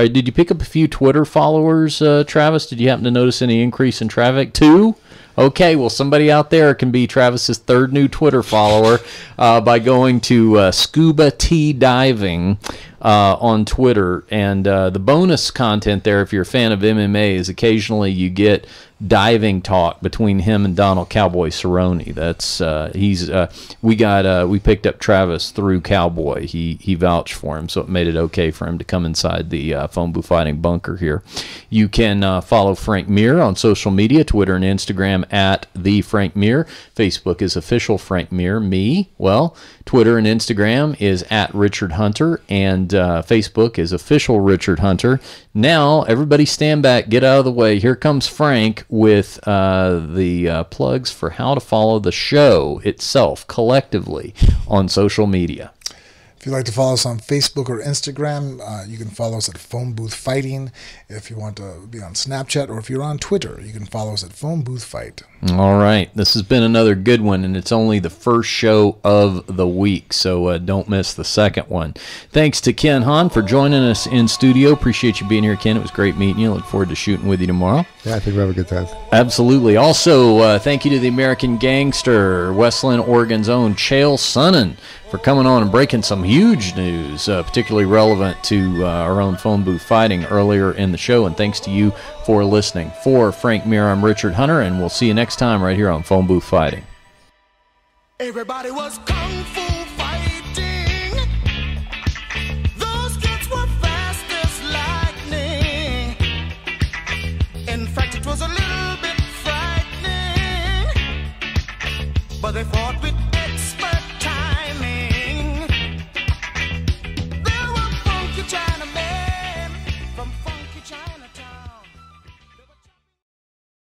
Did you pick up a few Twitter followers, Travis? Did you happen to notice any increase in traffic? 2? Okay, well, somebody out there can be Travis's 3rd new Twitter follower by going to Scuba Tea Diving on Twitter. And the bonus content there, if you're a fan of MMA, is occasionally you get diving talk between him and Donald Cowboy Cerrone. That's we picked up Travis through Cowboy. He vouched for him, so it made it okay for him to come inside the Phone Booth Fighting bunker here. You can follow Frank Mir on social media, Twitter and Instagram at the Frank Mir. Facebook is official Frank Mir. Me, well, Twitter and Instagram is at Richard Hunter, and Facebook is official Richard Hunter. Now, everybody stand back, get out of the way. Here comes Frank with the plugs for how to follow the show itself collectively on social media. If you'd like to follow us on Facebook or Instagram, you can follow us at Phone Booth Fighting. If you want to be on Snapchat, or if you're on Twitter, you can follow us at Phone Booth Fight. All right. This has been another good one, and it's only the first show of the week, so don't miss the second one. Thanks to Ken Hahn for joining us in studio. Appreciate you being here, Ken. It was great meeting you. Look forward to shooting with you tomorrow. Yeah, I think we'll have a good time. Absolutely. Also, thank you to the American Gangster, Westland, Oregon's own Chael Sonnen, for coming on and breaking some huge news, particularly relevant to our own Phone Booth Fighting earlier in the show. And thanks to you for listening. For Frank Mir, I'm Richard Hunter, and we'll see you next time right here on Phone Booth Fighting. Everybody was kung fu